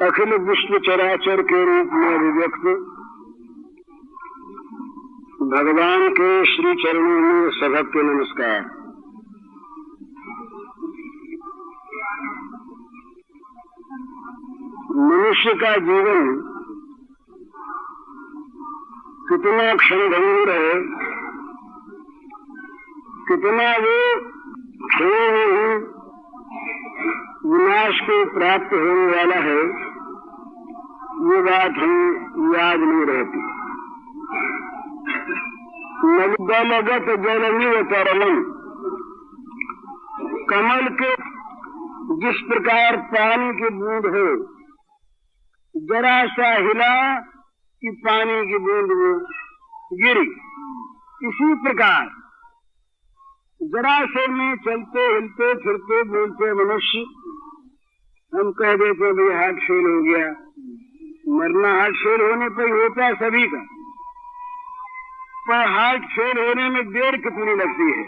अखिल विश्व चराचर के रूप में अभिव्यक्त भगवान के श्री चरणों में सभक्ति नमस्कार। मनुष्य का जीवन कितना क्षणभंगुर है, कितना वो क्षणों में ही विनाश को प्राप्त होने वाला है, ये बात हमें याद नहीं रहती। नवदलगत जलमिव तरलम, कमल के जिस प्रकार पानी की बूंद हो, जरा सा हिला कि पानी की बूंद वो गिरी, इसी प्रकार जरा से में चलते हिलते फिरते बोलते मनुष्य हम कह देते भाई हार्ट फेल हो गया। मरना हार्ट फेल होने पर ही होता है सभी का, पर हार्ट फेल होने में देर कितनी लगती है।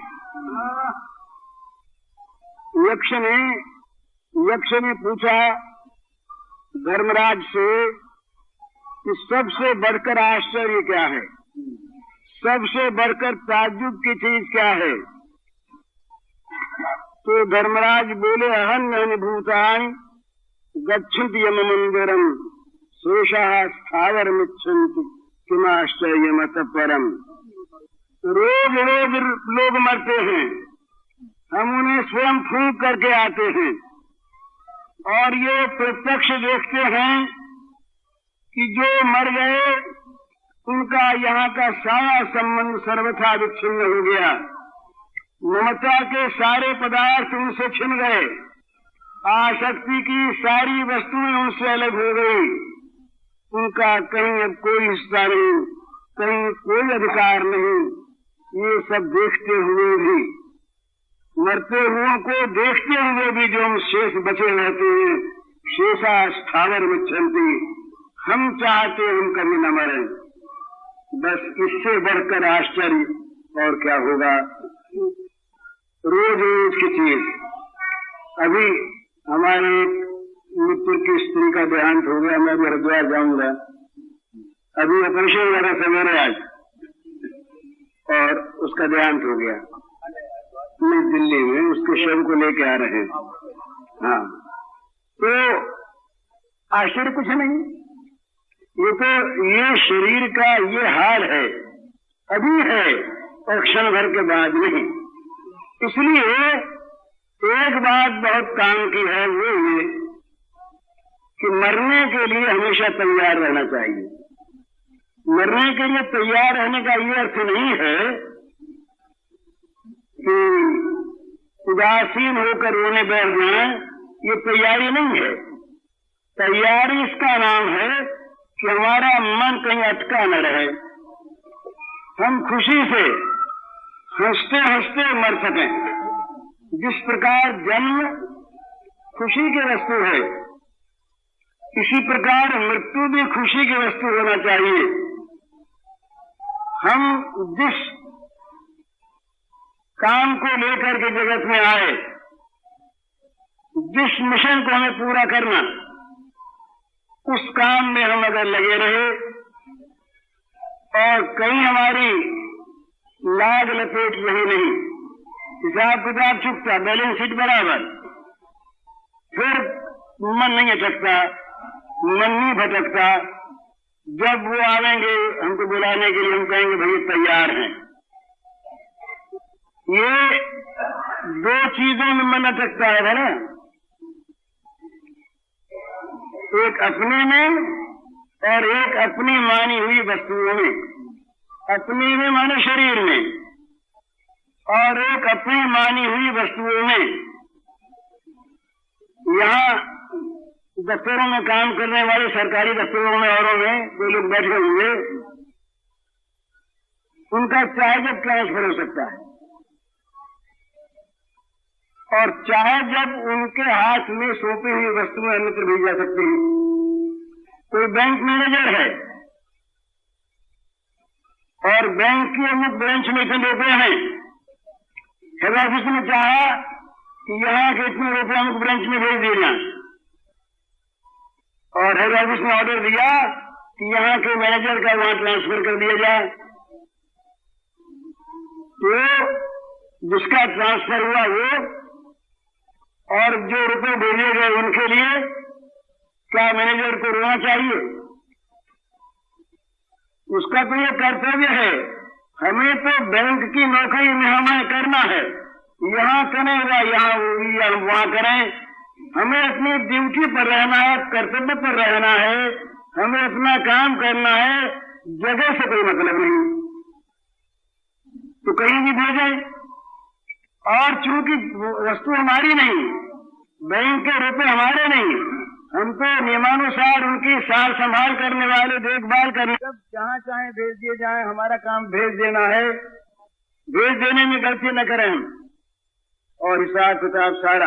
यक्ष ने पूछा धर्मराज से कि सबसे बढ़कर आश्चर्य क्या है, सबसे बढ़कर ताज्जुब की चीज क्या है। तो धर्मराज बोले अहन्य भूतानि गच्छन्ति यम मंदिरम शेषाः स्थावर मिच्छन्ति किमाश्चर्यमत परम। रोज रोज लोग मरते हैं, हम उन्हें स्वयं फूंक करके आते हैं और ये प्रत्यक्ष देखते हैं कि जो मर गए उनका यहाँ का सारा संबंध सर्वथा विच्छिन्न हो गया, ममता के सारे पदार्थ उनसे छिन गए, आसक्ति की सारी वस्तुएं उनसे अलग हो गई, उनका कहीं अब कोई हिस्सा नहीं, कहीं कोई अधिकार नहीं। ये सब देखते हुए भी, मरते हुओं को देखते हुए भी जो हम शेष बचे रहते हैं, शेषा स्थावर मिच्छन्ति, हम चाहते हम कभी न मरे। बस इससे बढ़कर आश्चर्य और क्या होगा। रोज रोज की चीज। अभी हमारे मित्र की स्त्री का देहांत हो गया, मैं भी हरिद्वार जाऊंगा, अभी ऑपरेशन लगा सवेरे आज और उसका देहांत हो गया। मैं दिल्ली में उसके शव को लेके आ रहे हैं। हाँ, तो आश्चर्य कुछ नहीं, ये तो ये शरीर का ये हाल है, अभी है और क्षण भर के बाद नहीं। इसलिए एक बात बहुत काम की है, वो ये कि मरने के लिए हमेशा तैयार रहना चाहिए। मरने के लिए तैयार रहने का ये अर्थ नहीं है कि उदासीन होकर रोने बैठ जाए, ये तैयारी नहीं है। तैयारी इसका नाम है कि हमारा मन कहीं अटका न रहे, हम खुशी से हंसते हंसते मर सकें। जिस प्रकार जन्म खुशी की वस्तु है, इसी प्रकार मृत्यु भी खुशी की वस्तु होना चाहिए। हम जिस काम को लेकर के जगत में आए, जिस मिशन को हमें पूरा करना, उस काम में हम अगर लगे रहे और कहीं हमारी लाग लपेट रही नहीं, हिसाब किताब चुकता, बैलेंस शीट बराबर, फिर मन नहीं अटकता, मन नहीं भटकता। जब वो आवेंगे हमको बुलाने के लिए, हम कहेंगे भैया तैयार हैं। ये दो चीजों में मन अटकता है ना, एक अपने में और एक अपनी मानी हुई वस्तुओं में। अपने में माने शरीर में, और एक अपनी मानी हुई वस्तुओं में। यहाँ दफ्तरों में काम करने वाले, सरकारी दफ्तरों में औरों में जो लोग बैठे हुए, उनका चाहे जब ट्रांसफर हो सकता है और चाहे जब उनके हाथ में सौंपी हुई वस्तुएं अन्यत्र भेजी जा सकती हैं। कोई बैंक मैनेजर है और बैंक की अमुक ब्रांच में इतने रुपए हैं, हेड ऑफिस ने चाहा कि यहाँ के इतने रुपए अमुक ब्रांच में भेज दिए जाए, और हेड ऑफिस ने ऑर्डर दिया कि यहाँ के मैनेजर का वहां ट्रांसफर कर दिया जाए, तो जिसका ट्रांसफर हुआ वो और जो रुपए भेजे गए उनके लिए क्या मैनेजर को रोना चाहिए? उसका तो ये कर्तव्य है, हमें तो बैंक की नौकरी में हमें करना है, यहाँ करेगा यहाँ वहां करें, हमें अपनी ड्यूटी पर रहना है, कर्तव्य पर रहना है, हमें अपना काम करना है, जगह से कोई मतलब नहीं। तो कहीं भी भेजे, और चूंकि वस्तु हमारी नहीं, बैंक के रुपए हमारे नहीं, हम तो नियमानुसार उनकी सार संभाल करने वाले, देखभाल करने, सब जहाँ चाहे भेज दिए जाए, हमारा काम भेज देना है, भेज देने में गलती न करें हम। और हिसाब किताब सारा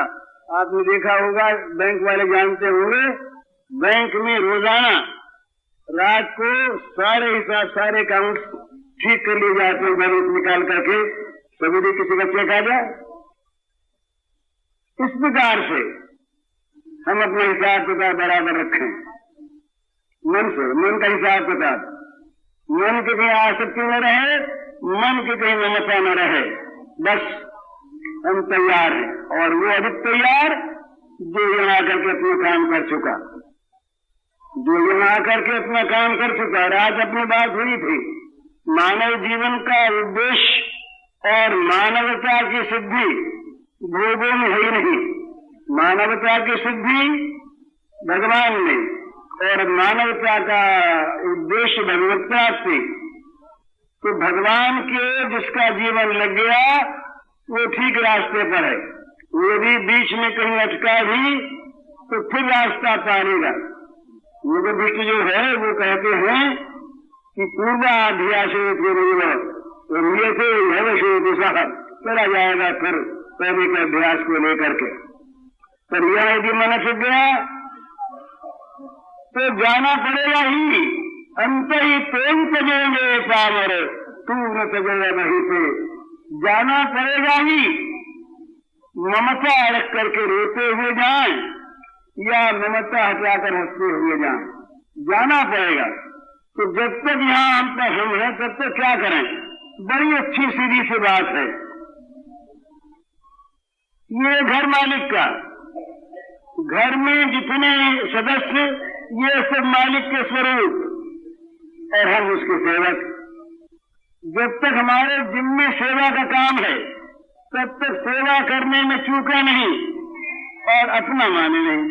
आपने देखा होगा, बैंक वाले जानते होंगे, बैंक में रोजाना रात को सारे हिसाब सारे अकाउंट ठीक कर लिए जाते हैं, बैलेंस निकाल करके, कभी भी किसी का चेक आ जाए। इस प्रकार से हम अपना हिसाब किताब बराबर रखें, मन से, मन का हिसाब किताब, मन की कहीं आसक्ति न रहे, मन की कहीं ममता न रहे, बस हम तैयार हैं। और वो अधिक तैयार जो यहाँ आकर के अपना काम कर चुका, जो यहाँ आकर के अपना काम कर चुका। आज अपनी बात हुई थी, मानव जीवन का उद्देश्य और मानवता की सिद्धि भोगों में है ही नहीं, मानवता की सिद्धि भगवान ने, और मानवता का उद्देश्य भगवत प्राप्ति। तो भगवान के जिसका जीवन लग गया वो ठीक रास्ते पर है, यदि बीच में कहीं अटका भी तो फिर रास्ता पालेगा। योग भ्रष्ट जो है वो कहते हैं कि पूर्वाध्यास चला जाएगा फिर पहले के अभ्यास को लेकर के। पर यह यदि मन से गया तो जाना पड़ेगा ही, अंत ही प्रेम तजेंगे पावर, तू न तजेगा नहीं पे, जाना पड़ेगा ही। ममता अड़क करके रोते हुए जाएं या ममता हटाकर हंसते हुए जाएं, जाना पड़ेगा। तो जब तक यहाँ हम पर हम हैं तब तक क्या करें? बड़ी अच्छी सीधी सी बात है। ये घर मालिक का, घर में जितने सदस्य ये सब मालिक के स्वरूप और हम उसके सेवक। जब तक हमारे जिम्मे सेवा का काम है तब तक सेवा करने में चूका नहीं और अपना माने नहीं।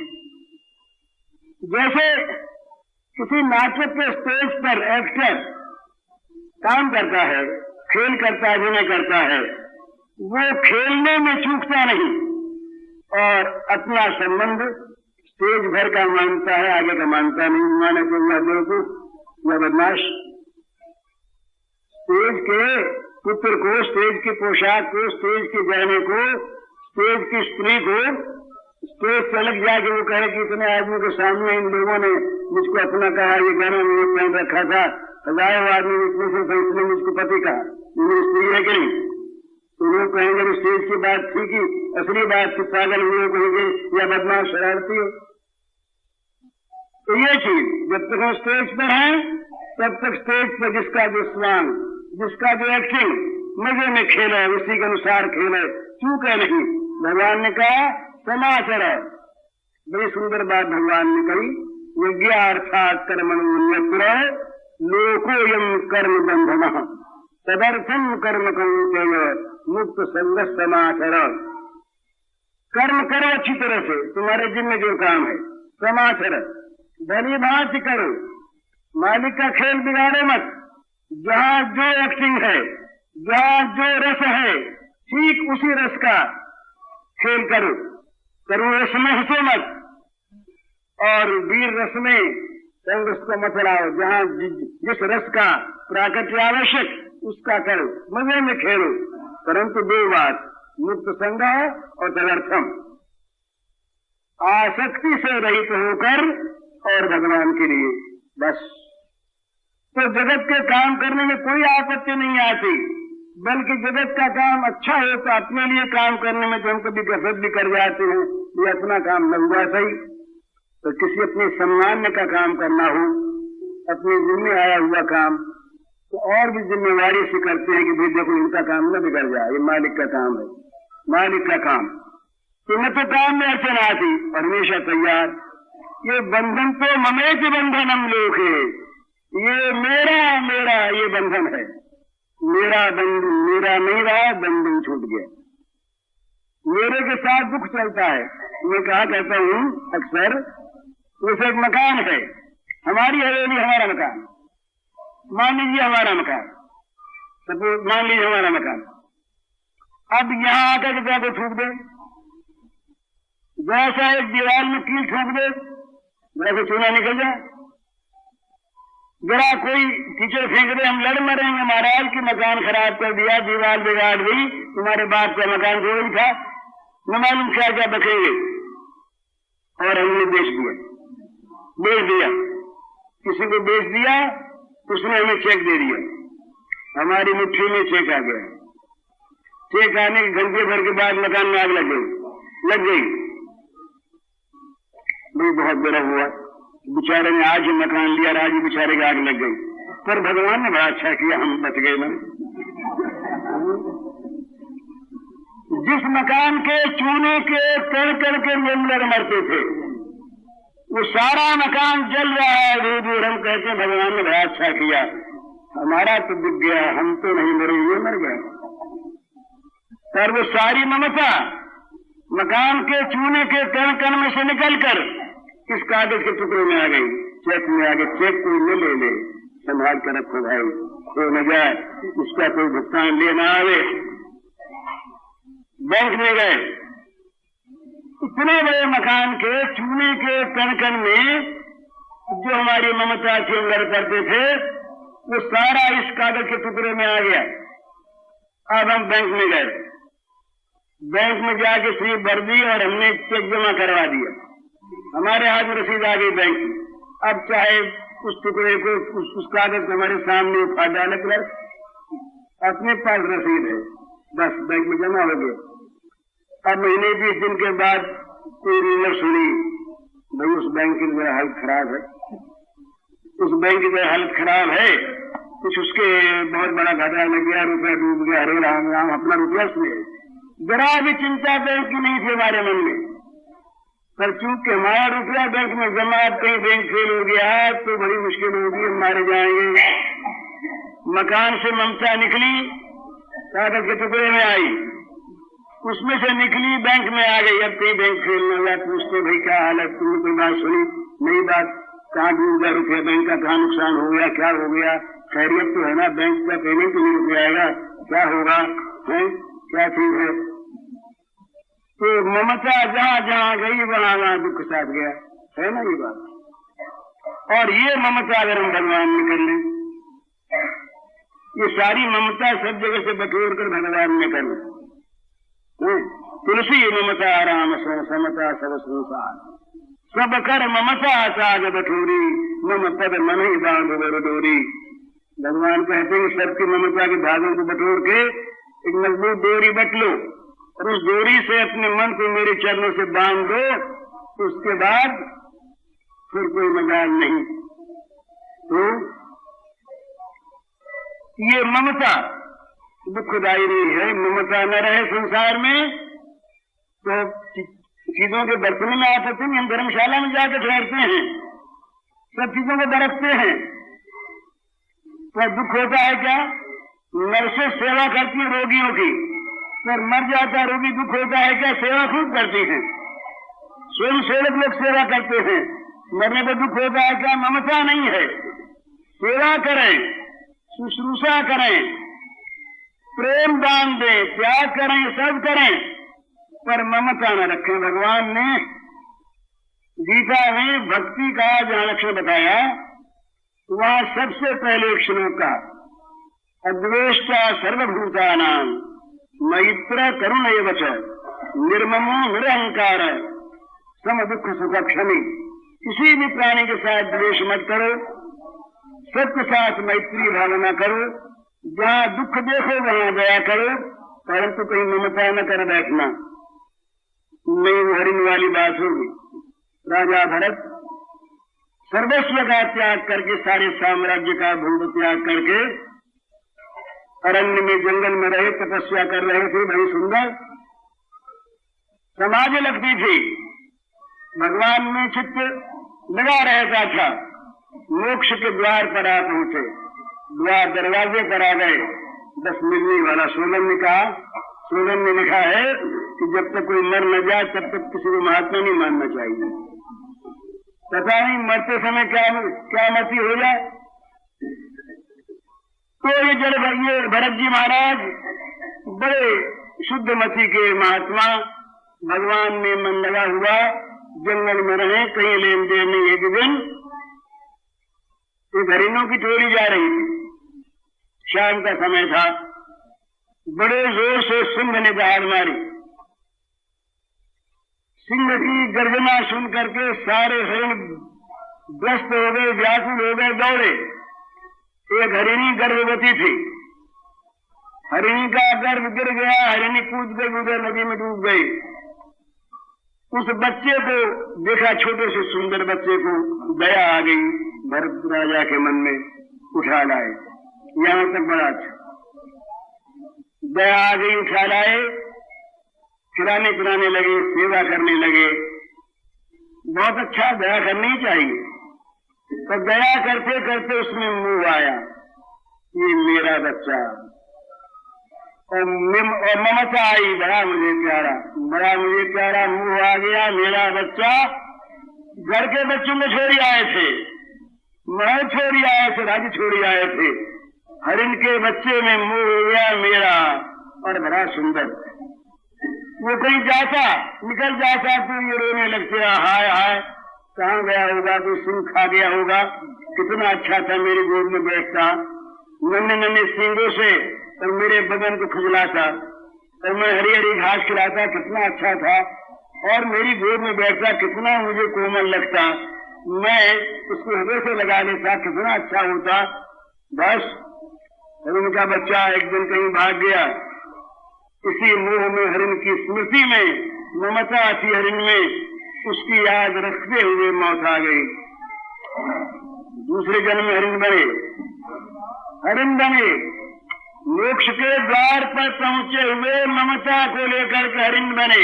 जैसे किसी नाटक के स्टेज पर एक्टर काम करता है, खेल करता है, अभिनय करता है, वो खेलने में चूकता नहीं और अपना संबंध स्टेज भर का मानता है, आगे का मानता नहीं। माने तो यह बेवकूफ या बदमाश। स्टेज के पुत्र को, स्टेज की पोशाक को, स्टेज के गहने को, स्टेज की स्त्री को, स्टेज से अलग जाके वो कहे कि इतने आदमी के सामने इन लोगों ने मुझको अपना कहा, ये गहना मैंने पहन रखा था, हजारों आदमी इतने से फैसले मुझको पति कहा, मेरी स्त्री है कि नहीं? तो लोग कहेंगे स्टेज की बात थी कि असली बात थी, पागल हुए कहेंगे या बदमाश शरारती हो। तो ये चीज जब तक हम स्टेज पर हैं तब तक स्टेज पर जिसका जो स्वांग, जिसका जो एक्टिंग मजे में खेले, उसी के अनुसार खेले, चूके नहीं। भगवान ने कहा समाचार, बड़ी सुंदर बात भगवान ने कही, यज्ञार्थात् कर्मण्यत्र लोकोयम कर्म बंधनः तदर्थम कर्म कौन्तेय मुक्त संग समाचार। कर्म करो अच्छी तरह से, तुम्हारे जिम्मे जो काम है, समाचार भली भांति करो, मालिक का खेल बिगाड़े मत। जहाँ जो एक्टिंग है, जहाँ जो रस है, ठीक उसी रस का खेल करो। करो रस में हंसो मत और वीर रस में संग को मत लाओ। जहाँ जिस रस का प्राकट्य आवश्यक उसका करो, मजे में खेलो, परंतु दो बात, मुक्त संग और तदर्थम, आसक्ति से रहित होकर और भगवान के लिए बस। तो जगत के काम करने में कोई आपत्ति नहीं आती, बल्कि जगत का काम अच्छा हो तो अपने लिए काम करने में जो हम कभी गफलत भी कर जाते हैं, ये अपना काम लग जाता ही। तो किसी अपने सम्मान का काम करना हो, अपने जिम्मे आया हुआ काम, तो और भी जिम्मेवारी से करते हैं कि भाई देखो इनका काम न बिगड़ जाए, ये मालिक का काम है, मालिक का काम। तो न तो काम में अड़चन आती और हमेशा तैयार। ये बंधन तो ममेच बंधन हम लोग है, ये मेरा मेरा ये बंधन है, मेरा बंधन मेरा नहीं रहा, बंधन छूट गया। मेरे के साथ दुख चलता है। मैं कहा करता हूँ अक्सर, उसे एक मकान है, हमारी हवेली हमारा मकान, मान लीजिए हमारा मकान, सपोज मान लीजिए हमारा मकान। अब यहां आकर के को ठूक दे, जैसा एक दीवार में कील ठोक दे, वैसे चूना निकल जाए। जरा कोई कीचड़ फेंक दे, हम लड़ मरेंगे महाराज कि मकान खराब कर दिया, दीवार बिगाड़ दी, तुम्हारे बाप का मकान जो ही था, न मालूम क्या क्या बखेंगे। और हमने बेच दिया, किसी को बेच दिया, उसने हमें चेक दे दिया, हमारी मुट्ठी में चेक आ गया। चेक आने के घंटे भर के बाद मकान में आग लग गई। भाई बहुत बड़ा हुआ, बेचारे ने आज ही मकान लिया, आज ही बेचारे की आग लग गई। पर भगवान ने बड़ा अच्छा किया, हम बच गए ना। जिस मकान के चूने के कण के लोग मरते थे, वो सारा मकान जल रहा है दूर। हम कहते हैं भगवान ने बड़ा अच्छा किया, हमारा तो बिक गया, हम तो नहीं मरे, ये मर गए। पर वो सारी ममता मकान के चूने के कण में से निकलकर इस कागज के टुकड़े में आ गई, चेक में आ गई। चेक कोई न ले, संभाल कर रखो भाई, खो न जाए, इसका कोई भुगतान लेना आवे। बैंक में गए, इतने बड़े मकान के चूने के कण में जो हमारी ममता से अंदर करते थे, वो सारा इस कागज के टुकड़े में आ गया। अब हम बैंक में गए, बैंक में जाके स्लिप भर दी और हमने चेक जमा करवा दिया, हमारे हाथ में रसीद आ गई बैंक की। अब चाहे उस टुकड़े को उस कागज को हमारे सामने उठा डाले, प्लस अपने पास रसीद है, बस बैंक में जमा हो गया। अब महीने 20 दिन के बाद कोई रूमर सुनी, भाई उस बैंक की मेरा हालत खराब है, उस बैंक की मेरा हालत खराब है, कुछ उसके बहुत बड़ा घाटा लग गया, रुपया डूब गया, हरे राम राम, अपना रुपया सुने। जरा भी चिंता बैंक की नहीं थी हमारे मन में, पर चूंकि हमारा रुपया बैंक में जमा, कहीं बैंक फेल हो गया तो बड़ी मुश्किल होगी, हम मारे जाएंगे। मकान से ममता निकली, कागज के टुकड़े में आई, उसमें से निकली बैंक में आ गई। अब कहीं बैंक फेल न हुआ, पूछते भाई क्या हालत, तुमने कोई बात सुनी? नई बात, कहाँ डूब गया रुपया, बैंक का कहाँ नुकसान हो गया, क्या हो गया? खैरियत तो है ना, बैंक का पेमेंट तो नहीं रुक जाएगा, क्या होगा है, क्या चीज है? तो ममता जहाँ जहाँ गई वहाँ वहाँ दुख साथ गया, है ना ये बात। और ये ममता अगर हम भगवान में कर लें, ये सारी ममता सब जगह से बटोर कर भगवान में कर लें। तुलसी ममता राम सो समता सब संसार, सब कर ममता साग बठोरी, मम पद मन ही बांध डोरी। भगवान कहते हैं सबकी ममता के भागों को बटोर के एक मजबूत डोरी बट लो, और उस डोरी से अपने मन को मेरे चरणों से बांध दो, तो उसके बाद फिर कोई मजाल नहीं। तो ये ममता दुखदायी नहीं है। ममता न रहे संसार में तो चीजों के बर्तनों में आते थे, हम धर्मशाला में जाकर ठहरते हैं, सब चीजों को बरतते हैं, तो दुख होता है क्या? नर्सें सेवा करती है रोगियों की, पर मर जाता है रोगी, दुख होता है क्या? सेवा खूब करती है, स्वयं सेवक लोग सेवा करते हैं, मरने पर दुख होता है क्या? ममता नहीं है। सेवा करें, शुश्रूषा करें, प्रेम दान दें, त्याग करें, सब करें, पर ममता न रखें। भगवान ने गीता में भक्ति का जहां लक्ष्य बताया, वहां सबसे पहले एक श्लोक का अद्वेष्टा सर्वभूतानां मैत्र करुण एव च निर्ममो निरहंकार सम दुख सुख क्षमी। किसी भी प्राणी के साथ द्वेष मत करो, सबके साथ मैत्री भावना करो, जहाँ दुख देखो वहाँ दया करो, परंतु कहीं ममता न कर बैठना, नहीं हरिन वाली बात होगी। राजा भरत सर्वस्व का त्याग करके, सारे साम्राज्य का भूख त्याग करके अरण्य में, जंगल में रहे, तपस्या कर रहे थे। बड़ी सुंदर समाधि लगती थी, भगवान में चित्त लगा रहता था। मोक्ष के द्वार पर आ पहुंचे, द्वार दरवाजे पर आ गए। 10 मिलने वाला सोलन ने कहा, सोलन ने लिखा है कि जब तक कोई मर न जाए तब तक किसी को महात्मा नहीं मानना चाहिए। पता नहीं मरते समय क्या मति हो जाए। तो ये भरत जी महाराज बड़े शुद्ध मति के महात्मा, भगवान में मन लगा हुआ, जंगल में रहे, कहीं लेन देन नहीं। एक दिन एक हरिणों की टोली जा रही थी, शाम का समय था। बड़े जोर से सिंह ने दहाड़ मारी। सिंह की गर्जना सुन करके सारे हरिण ग्रस्त हो गए, व्याकुल हो गए, दौड़े। एक हरिणी गर्भवती थी, हरिणी का गर्भ गिर गया, हरिणी कूद गई, उधर नदी में डूब गई। उस बच्चे को देखा, छोटे से सुंदर बच्चे को, दया आ गई भरत राजा के मन में, उठा लाए। यहां तक बड़ा अच्छा, दया आ गई, उठा लाए, खिलाने पिलाने लगे, सेवा करने लगे। बहुत अच्छा, दया करनी चाहिए। तो दया करते करते उसमें मुंह आया, ये मेरा बच्चा, और ममता आई, बड़ा मुझे प्यारा, बड़ा मुझे प्यारा, मुंह आ गया, मेरा बच्चा। घर के बच्चों को छोड़ी आए थे, मैं छोड़ी आए थे, राज्य छोड़ी आए थे, हरिण के बच्चे में मुंह हो गया मेरा, और बड़ा सुंदर। वो कहीं जाता, निकल जाता तो ये रोने लगते, हाय हाय कहाँ गया होगा, कोई सिंह खा गया होगा, कितना अच्छा था, मेरी गोद में बैठता, नन्हे नन्हे सींगों से और मेरे बदन को खुजलाता, और मैं हरी हरी घास खिलाता, कितना अच्छा था, और मेरी गोद में बैठता, कितना मुझे कोमल लगता, मैं उसको हृदय से लगा लेता, कितना अच्छा होता। बस हरिण का बच्चा एक दिन कहीं भाग गया, इसी मोह में, हरिण की स्मृति में, ममता थी हरिण में, उसकी याद रखते हुए मौत आ गई। दूसरे जन्म में हरिण बने, हरिण बने, मोक्ष के द्वार पर पहुंचे हुए ममता को लेकर के हरिण बने।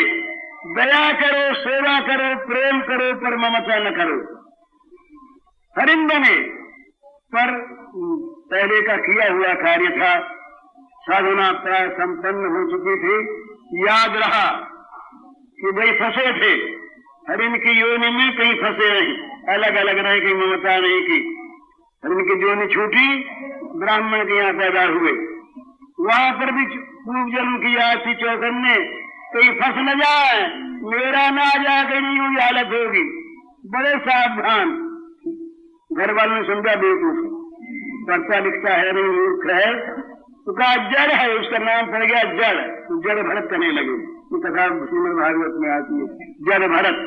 दया करो, सेवा करो, प्रेम करो, पर ममता न करो। हरिण बने, पर पहले का किया हुआ कार्य था, साधना प्राय संपन्न हो चुकी थी। याद रहा कि भाई फंसे थे हरिण की योनि में, कहीं फंसे नहीं, अलग अलग रहे, कहीं ममता नहीं की। हरिण की योनि छूटी, ब्राह्मण के यहाँ पैदा हुए, वहां पर भी पूर्व जन्म की याद थी चौकन्ने, कहीं फंस न जाए, मेरा ना जा, कहीं नहीं हुई हालत होगी। बड़े सावधान, घर वालों ने समझा बेवकूफ, पढ़ता लिखता है नहीं, मूर्ख है, तो कहा जड़ है, उसका नाम पड़ गया जड़, तो जड़ भरत करने लगे। ये कथा श्रीमद् भागवत में आती है, जड़ भरत।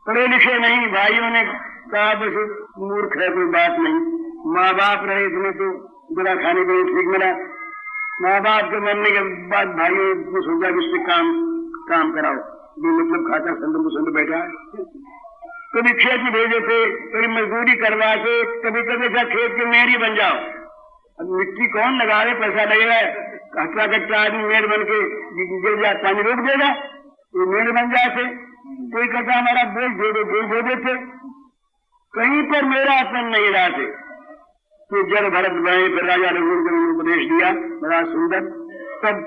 पढ़े लिखे नहीं, भाइयों ने कहा बस मूर्ख है, कोई बात नहीं। माँ बाप रहे इसमें तो बुरा खाने को ठीक मिला। माँ बाप के मरने के बाद भाइयों ने सोचा कि इससे काम कराओ, जो मतलब खाता संत बैठा है। कभी खेत में भेजे थे, कभी मजदूरी करवा के, कभी कभी खेत के मेहरी बन जाओ। अब मिट्टी कौन लगावे, पैसा लगेगा, हटवा कट्टा आदमी मेड़ बन के गिर जाए, पानी रोक देगा, ये मेड़ बन जाते। कोई कहता हमारा बोझ दे देते, कहीं पर मेरा अपन नहीं रहते। तो जड़ भरत बने, फिर राजा रघुवीर को उपदेश दिया, बड़ा सुंदर। तब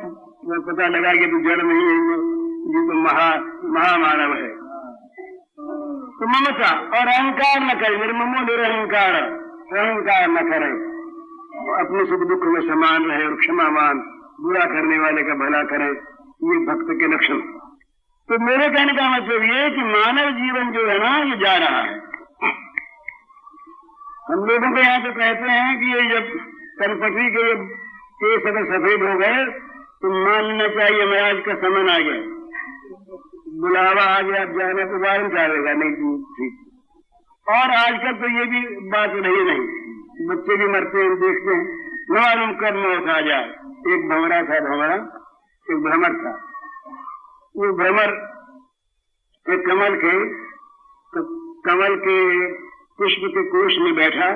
पता लगा कि तो जड़ नहीं है, ये तो महामानव है। तो ममता और अहंकार न करे, निर्ममो निरहंकार, अहंकार न करे, अपने सुख दुख में समान रहे और क्षमावान, बुरा करने वाले का भला करे, ये भक्त के लक्षण। तो मेरे कहने का मतलब ये कि मानव जीवन जो है ना, ये जा रहा है। हम लोगों के यहाँ तो कहते हैं कि ये जब कनपटी के केस अगर सफेद हो गए तो मानना चाहिए महाराज का समय आ गया, बुलावा आ गया, अब जाने को बारन चाहेगा नहीं, ठीक। और आजकल तो ये भी बात रही नहीं, बच्चे भी मरते हैं, देखते हैं, न मालूम कब मौत आ जाए। एक भंवरा था, एक भ्रमर था। वो भ्रमर एक कमल के तो कमल के पुष्प के कोष में बैठा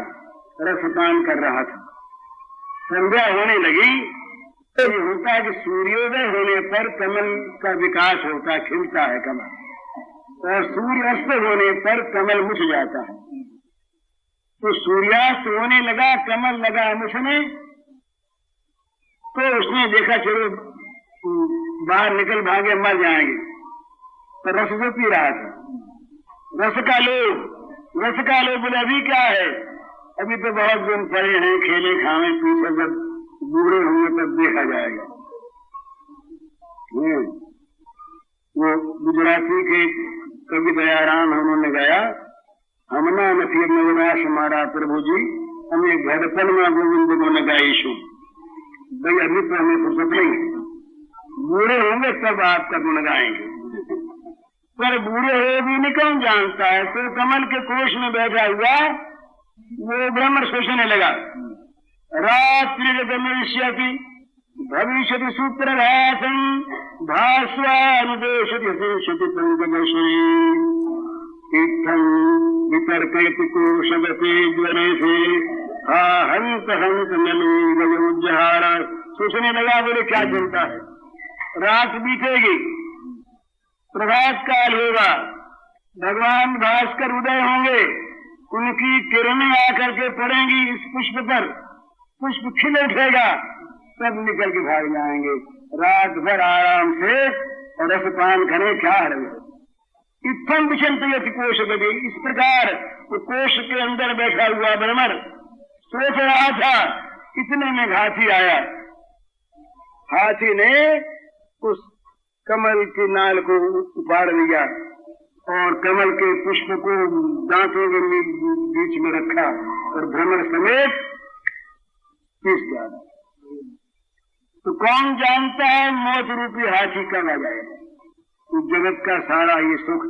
रसपान कर रहा था। संध्या होने लगी। तो ये होता है कि सूर्योदय होने पर कमल का विकास होता है, खिलता है कमल, और सूर्यास्त होने पर कमल मुछ जाता है। तो सूर्यास्त होने लगा, कमल लगा मुछने, तो उसने देखा चलो बाहर निकल भागे, मर जाएंगे। तो रस जो पी रहा था, रस का लोग बोले अभी क्या है, अभी तो बहुत दिन पड़े हैं, खेले खावे, पीछे जब बूढ़े होंगे तब देखा जाएगा। वो गुजराती के कवि दयाराम उन्होंने गाया, हमना नफी नवनाश हमारा प्रभु जी, हमें घरपन में गोविंद को नगाईशु। भाई अभी तो हमें फुर्सत नहीं है, बूढ़े होंगे तब आपका गुण गाएंगे। पर बूढ़े हो भी नहीं कौन जानता है। तो कमल के कोष में बैठा हुआ वो ब्रह्म सोचने लगा। रात्रि गमिष्यति भविष्यति सूत्रघातम भास्वानुदेशति हसिष्यति पंकजश्री तीर्थम वितर्कयति कोशगते ज्वरे से हंत हंत नली गजमुज्जहार। सोचने लगा, बोले क्या चिंता है, रात बीतेगी, प्रभात काल होगा, भगवान भास्कर उदय होंगे, उनकी किरणें आकर के पड़ेंगी इस पुष्प पर, पुष्प खिल उठेगा, सब निकल के भाग जाएंगे। रात भर आराम से और रसपान करें, क्या है। इत्थम विचंतयति कोश गति, इस प्रकार वो कोश के अंदर बैठा हुआ भ्रमर सोच रहा था। इतने में हाथी आया। हाथी ने उस कमल की नाल को उपाड़ लिया और कमल के पुष्प को दांतों के बीच में रखा और भ्रमर समेत पीस डाला। तो कौन जानता है मौत रूपी हाथी कब आ जाएगा। तो जगत का सारा ये सुख,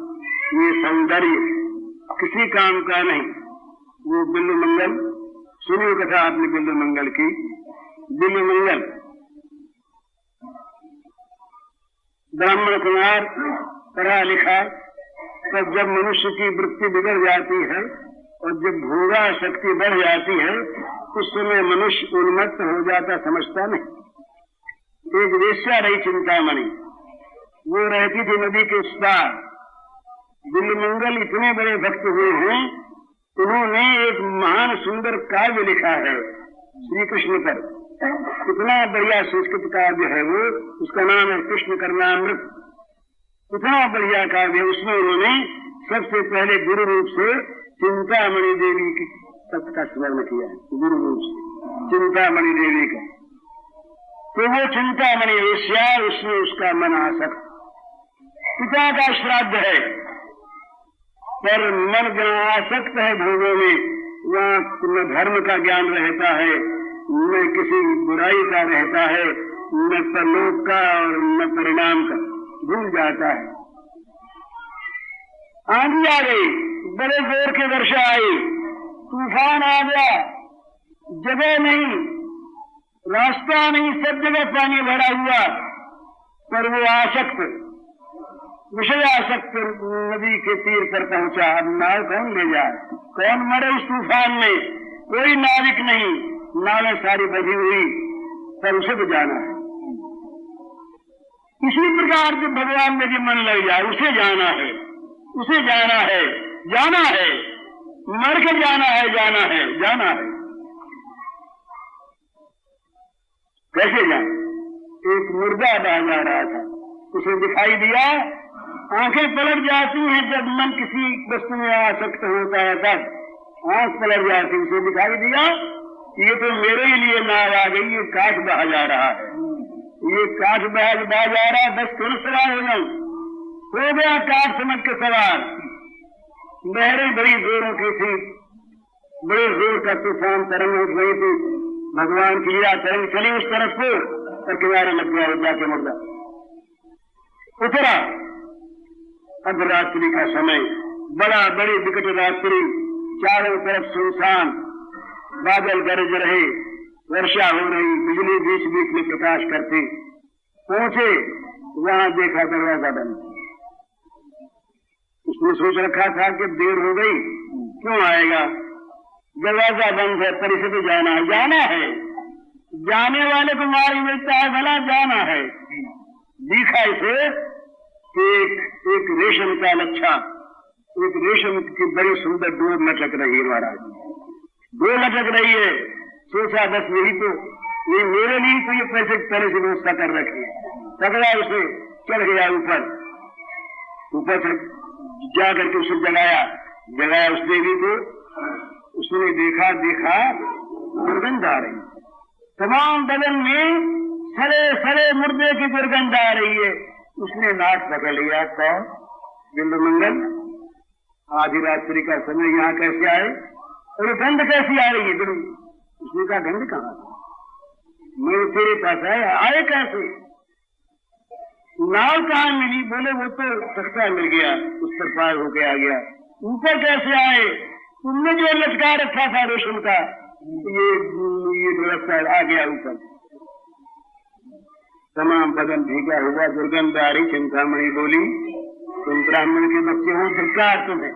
ये सौंदर्य किसी काम का नहीं। वो बिल्लु मंगल सुनिए कथा आपने बिल्लु मंगल की। बिल्लु मंगल ब्राह्मण कुमार, पढ़ा लिखा, तब जब मनुष्य की वृत्ति बिगड़ जाती है और जब भोगा शक्ति बढ़ जाती है, उस समय मनुष्य उन्मत्त हो जाता, समझता नहीं। एक वेश्या रही चिंतामणि, वो रहती थी नदी के उस पार। बिल्लु मंगल इतने बड़े भक्त हुए हैं, उन्होंने एक महान सुंदर काव्य लिखा है श्री कृष्ण पर। कितना बढ़िया संस्कृत काव्य है वो, उसका नाम है कृष्ण कर्णामृत। कितना बढ़िया काव्य है। उसमें उन्होंने सबसे पहले गुरु रूप से चिंतामणि देवी की तत्व का स्मरण किया है, गुरु रूप से चिंतामणि देवी का। तो वो चिंतामणि वेश्या, उसमें उसका मन आसक्त। पिता का श्राद्ध है, पर मन जहाँ आसक्त है भोगों में, वहाँ न धर्म का ज्ञान रहता है, न किसी बुराई का रहता है, न परलोक का और न परिणाम का, भूल जाता है। आंधी आ गई, बड़े जोर की वर्षा आई, तूफान आ गया, जगह नहीं, रास्ता नहीं, सब जगह पानी भरा हुआ। पर वो आसक्त, विषय आसक्त नदी के तीर पर पहुंचा। अब नाव कौन ले जाए, कौन मरे इस तूफान में, कोई नाविक नहीं, नावें सारी बंधी हुई, पर उसे भी जाना है। इसी प्रकार जब भगवान में भी मन लग जाए, उसे जाना है, उसे जाना है, जाना है, मर के जाना है, जाना है, जाना है। कैसे जाए। एक मुर्दा बह जा रहा था, उसे दिखाई दिया, आंखें पलट जाती हैं जब मन किसी वस्तु में आसक्त होता है, तब आंख पलट जाती, उसे दिखाई दिया ये तो मेरे ही लिए नाव आ गई, ये काठ बहा जा रहा है, ये काठ बहा जा रहा है, बस थोड़ा सवार हो जाऊं। हो गया काठ समझ के सवार। लहरें बड़ी जोरों की थी, बड़े जोर का तूफान, तरंग उठ गई थी। भगवान की लीला तरंग चली उस तरफ को और किनारे लग गया, जाके मुर्दा उतरा। अर्धरात्रि का समय, बड़ा बड़ी विकट रात्रि, चारों तरफ सुनसान, बादल गरज रहे, वर्षा हो रही, बिजली बीच बीच में प्रकाश करती। पहुंचे, वहां देखा दरवाजा बंद। उसने सोच रखा था कि देर हो गई, क्यों आएगा, दरवाजा बंद है, परिसर पे जाना है। जाने वाले को मार मिलता है, भला जाना है। दिखा इसे एक रेशम का लच्छा, एक रेशम की बड़ी सुंदर डोर लटक रही है महाराज, डोर लटक रही है। सोचा बस यही तो, ये मेरे लिए तो ये पैसे पहले से व्यवस्था कर रखी है। पकड़ा उसे, चढ़ गया ऊपर से जा करके उसे जगाया उस देवी को। उसने देखा दुर्गंध आ रही, तमाम बदन में सड़े मुर्दे की दुर्गंध आ रही है। उसने नाक पकड़ लिया, कौन, बिल्वमंगल, आधी रात्रि का समय यहाँ कैसे आए और गंध कैसी आ रही है? उसने कहा गंध कहाँ, मैं तेरे पास आए कैसे? नाव कहाँ मिली? बोले वो तो तख्ता मिल गया, उस पर पार होके आ गया। ऊपर कैसे आए? तुमने जो लटका रखा था रेशम का, ये व्यवस्था आ गया ऊपर। तमाम बदन भीगा हुआ, दुर्गंध आ रही। चिंतामणि बोली, तुम ब्राह्मण के बच्चे हो, धिक्कार तुम्हें,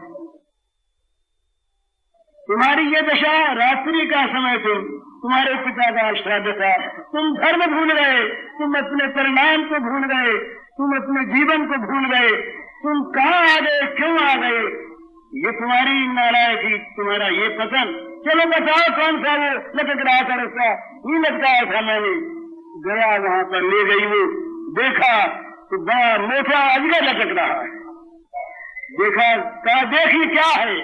तुम्हारी ये दशा, रात्रि का समय, तुम्हारे पिता का श्राद्ध था, तुम धर्म भूल गए, तुम अपने परिणाम को भूल गए, तुम अपने जीवन को भूल गए, तुम कहाँ आ गए, क्यों आ गए? ये तुम्हारी नालायकी, तुम्हारा ये पतन। चलो बताओ कौन सा वो लटक रहा था रस्ता? ये लटकाया था मैंने। गया वहां पर, ले गई वो, देखा तो बड़ा मोटा अजगर लटक रहा है। देखा, कहा देखी क्या है?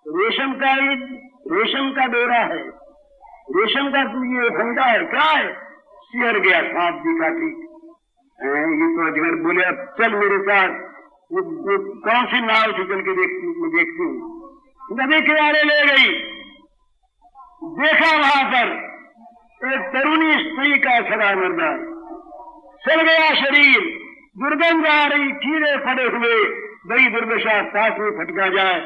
रेशम का डोरा है, रेशम का ये फंदा है, क्या है? सिहर गया, सांप दिखा थी। ये तो अजगर। बोले अब चल मेरे साथ, वो कौन सी नाव थी, चल के देखती हूँ। नदी किनारे ले गई, देखा वहां पर एक तरुणी स्त्री का सड़ा मुर्दा, सड़ गया शरीर, दुर्गंध आ रही, कीड़े पड़े हुए, बड़ी दुर्दशा, पास में फटका जाए।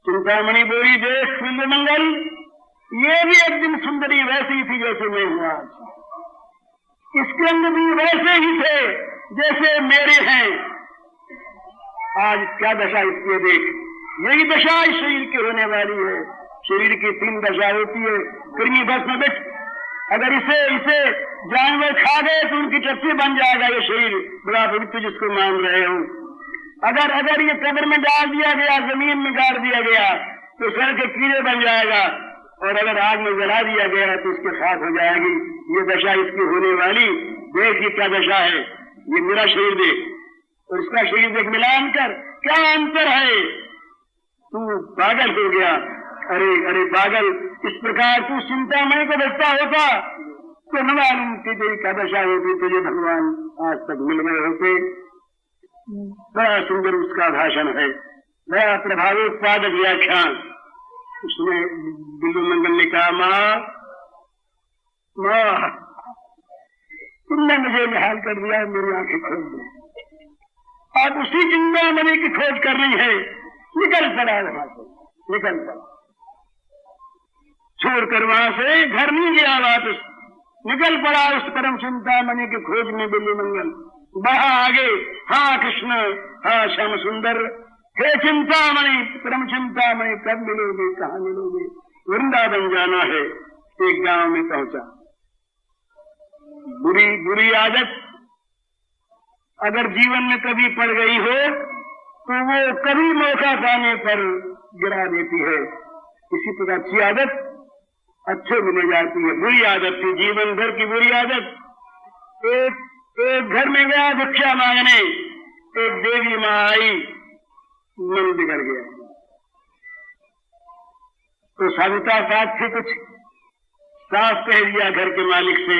चिंतामणि बोली, देख बिल्वमंगल, ये भी एक दिन सुंदरी वैसी थी जैसे मैं हूं आज, इसके अंग भी वैसे ही थे जैसे मेरे हैं। आज क्या दशा इसकी देख, यही दशा इस शरीर की होने वाली है। शरीर की 3 दशा होती है, कृमि भस्म बिट। अगर इसे जानवर खा गए तो उनकी चट्टी बन जाएगा ये शरीर, बड़ा पवित्र जिसको मान रहे हो। अगर ये कब्र में डाल दिया गया, जमीन में गाड़ दिया गया तो सर के कीड़े बन जाएगा, और अगर आग में जला दिया गया तो उसकी खाक हो जाएगी। ये दशा इसकी होने वाली। देख ये क्या दशा है, ये मेरा शरीर देख और इसका शरीर देख, मिलान कर, क्या अंतर है? तू पागल हो गया। अरे पागल, इस प्रकार तू चिंतामणि को बचता होता तो न मालूम कि तेरी क्या दशा होती, तुझे भगवान आज तक मिल गए होते। बड़ा सुंदर उसका भाषण है, बड़ा प्रभावोत्पादक व्याख्यान। उसमें बिल्वमंगल ने कहा, माँ तुमने मुझे निहाल कर दिया, मेरी आंखें खोल दी। अब उसी चिंतामणि की खोज करनी है। निकल पड़ा वहां से, निकल पड़ा, छोड़कर वहां से घर नहीं गया वापस, निकल पड़ा उस परम चिंतामणि की खोज में। बिल्वमंगल बढ़ा आगे, हाँ कृष्ण, हाँ श्याम सुंदर, हे चिंतामणि, परम चिंतामणि, कब मिलोगे, कहाँ मिलोगे? वृंदावन जाना है। एक गांव में पहुंचा। बुरी आदत अगर जीवन में कभी पड़ गई हो तो वो कभी मौका पाने पर गिरा देती है। इसी प्रकार अच्छी आदत अच्छे मिले जाती है, बुरी आदत थी जीवन भर की बुरी आदत। एक घर में गया भिक्षा मांगने, एक देवी माँ आई, मन बिगड़ गया। तो साधुता साथ से कुछ साफ कह दिया घर के मालिक से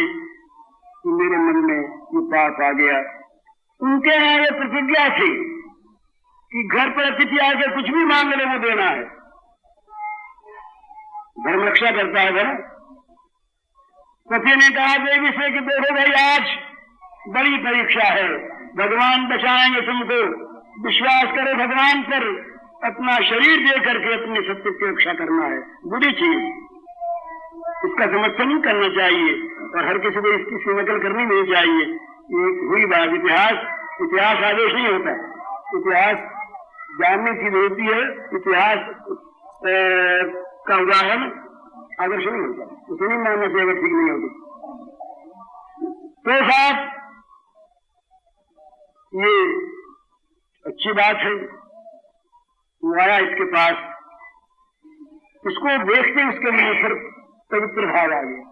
कि मेरे मन में ये पाप आ गया। उनके यहाँ ये प्रतिज्ञा थी कि घर पर अतिथि आकर कुछ भी मांग ले वो देना है, धर्म रक्षा करता है घर। पति ने कहा देवी से कि देखो भाई, आज बड़ी परीक्षा है, भगवान बचाएंगे तुमको, विश्वास करो भगवान पर, अपना शरीर दे करके अपने सत्य की रक्षा करना है। बुरी चीज, इसका समर्थन नहीं करना चाहिए और हर किसी को इसकी नकल करनी नहीं चाहिए। ये हुई बात, इतिहास आदेश नहीं होता, इतिहास जानने की होती है, इतिहास का उदाहरण आदर्श नहीं होता, उसे नहीं मानने से अगर ठीक नहीं होती। तो साहब ये अच्छी बात है, वो आया इसके पास, इसको देखते उसके लिए फिर पवित्र भाव आ गया,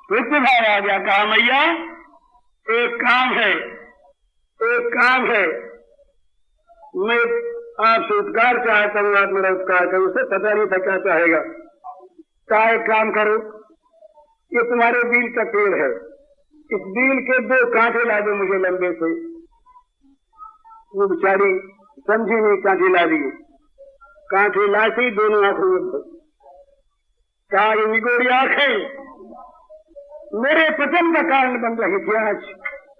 पवित्र भाव आ गया। कहा मैया एक काम है, मैं आपसे उपकार चाहता हूँ, आप मेरा उपकार करो। उसे पता नहीं था क्या चाहेगा। कहा एक काम करो, ये तुम्हारे बील का पेड़ है, इस बील के 2 कांटे ला दो मुझे लंबे से। वो बेचारी समझी नहीं, कांटे ला दिए। कांटे लाते ही दोनों आंखों में कहा ये निगोरी आंखें मेरे पतन का कारण बन रही थी, आज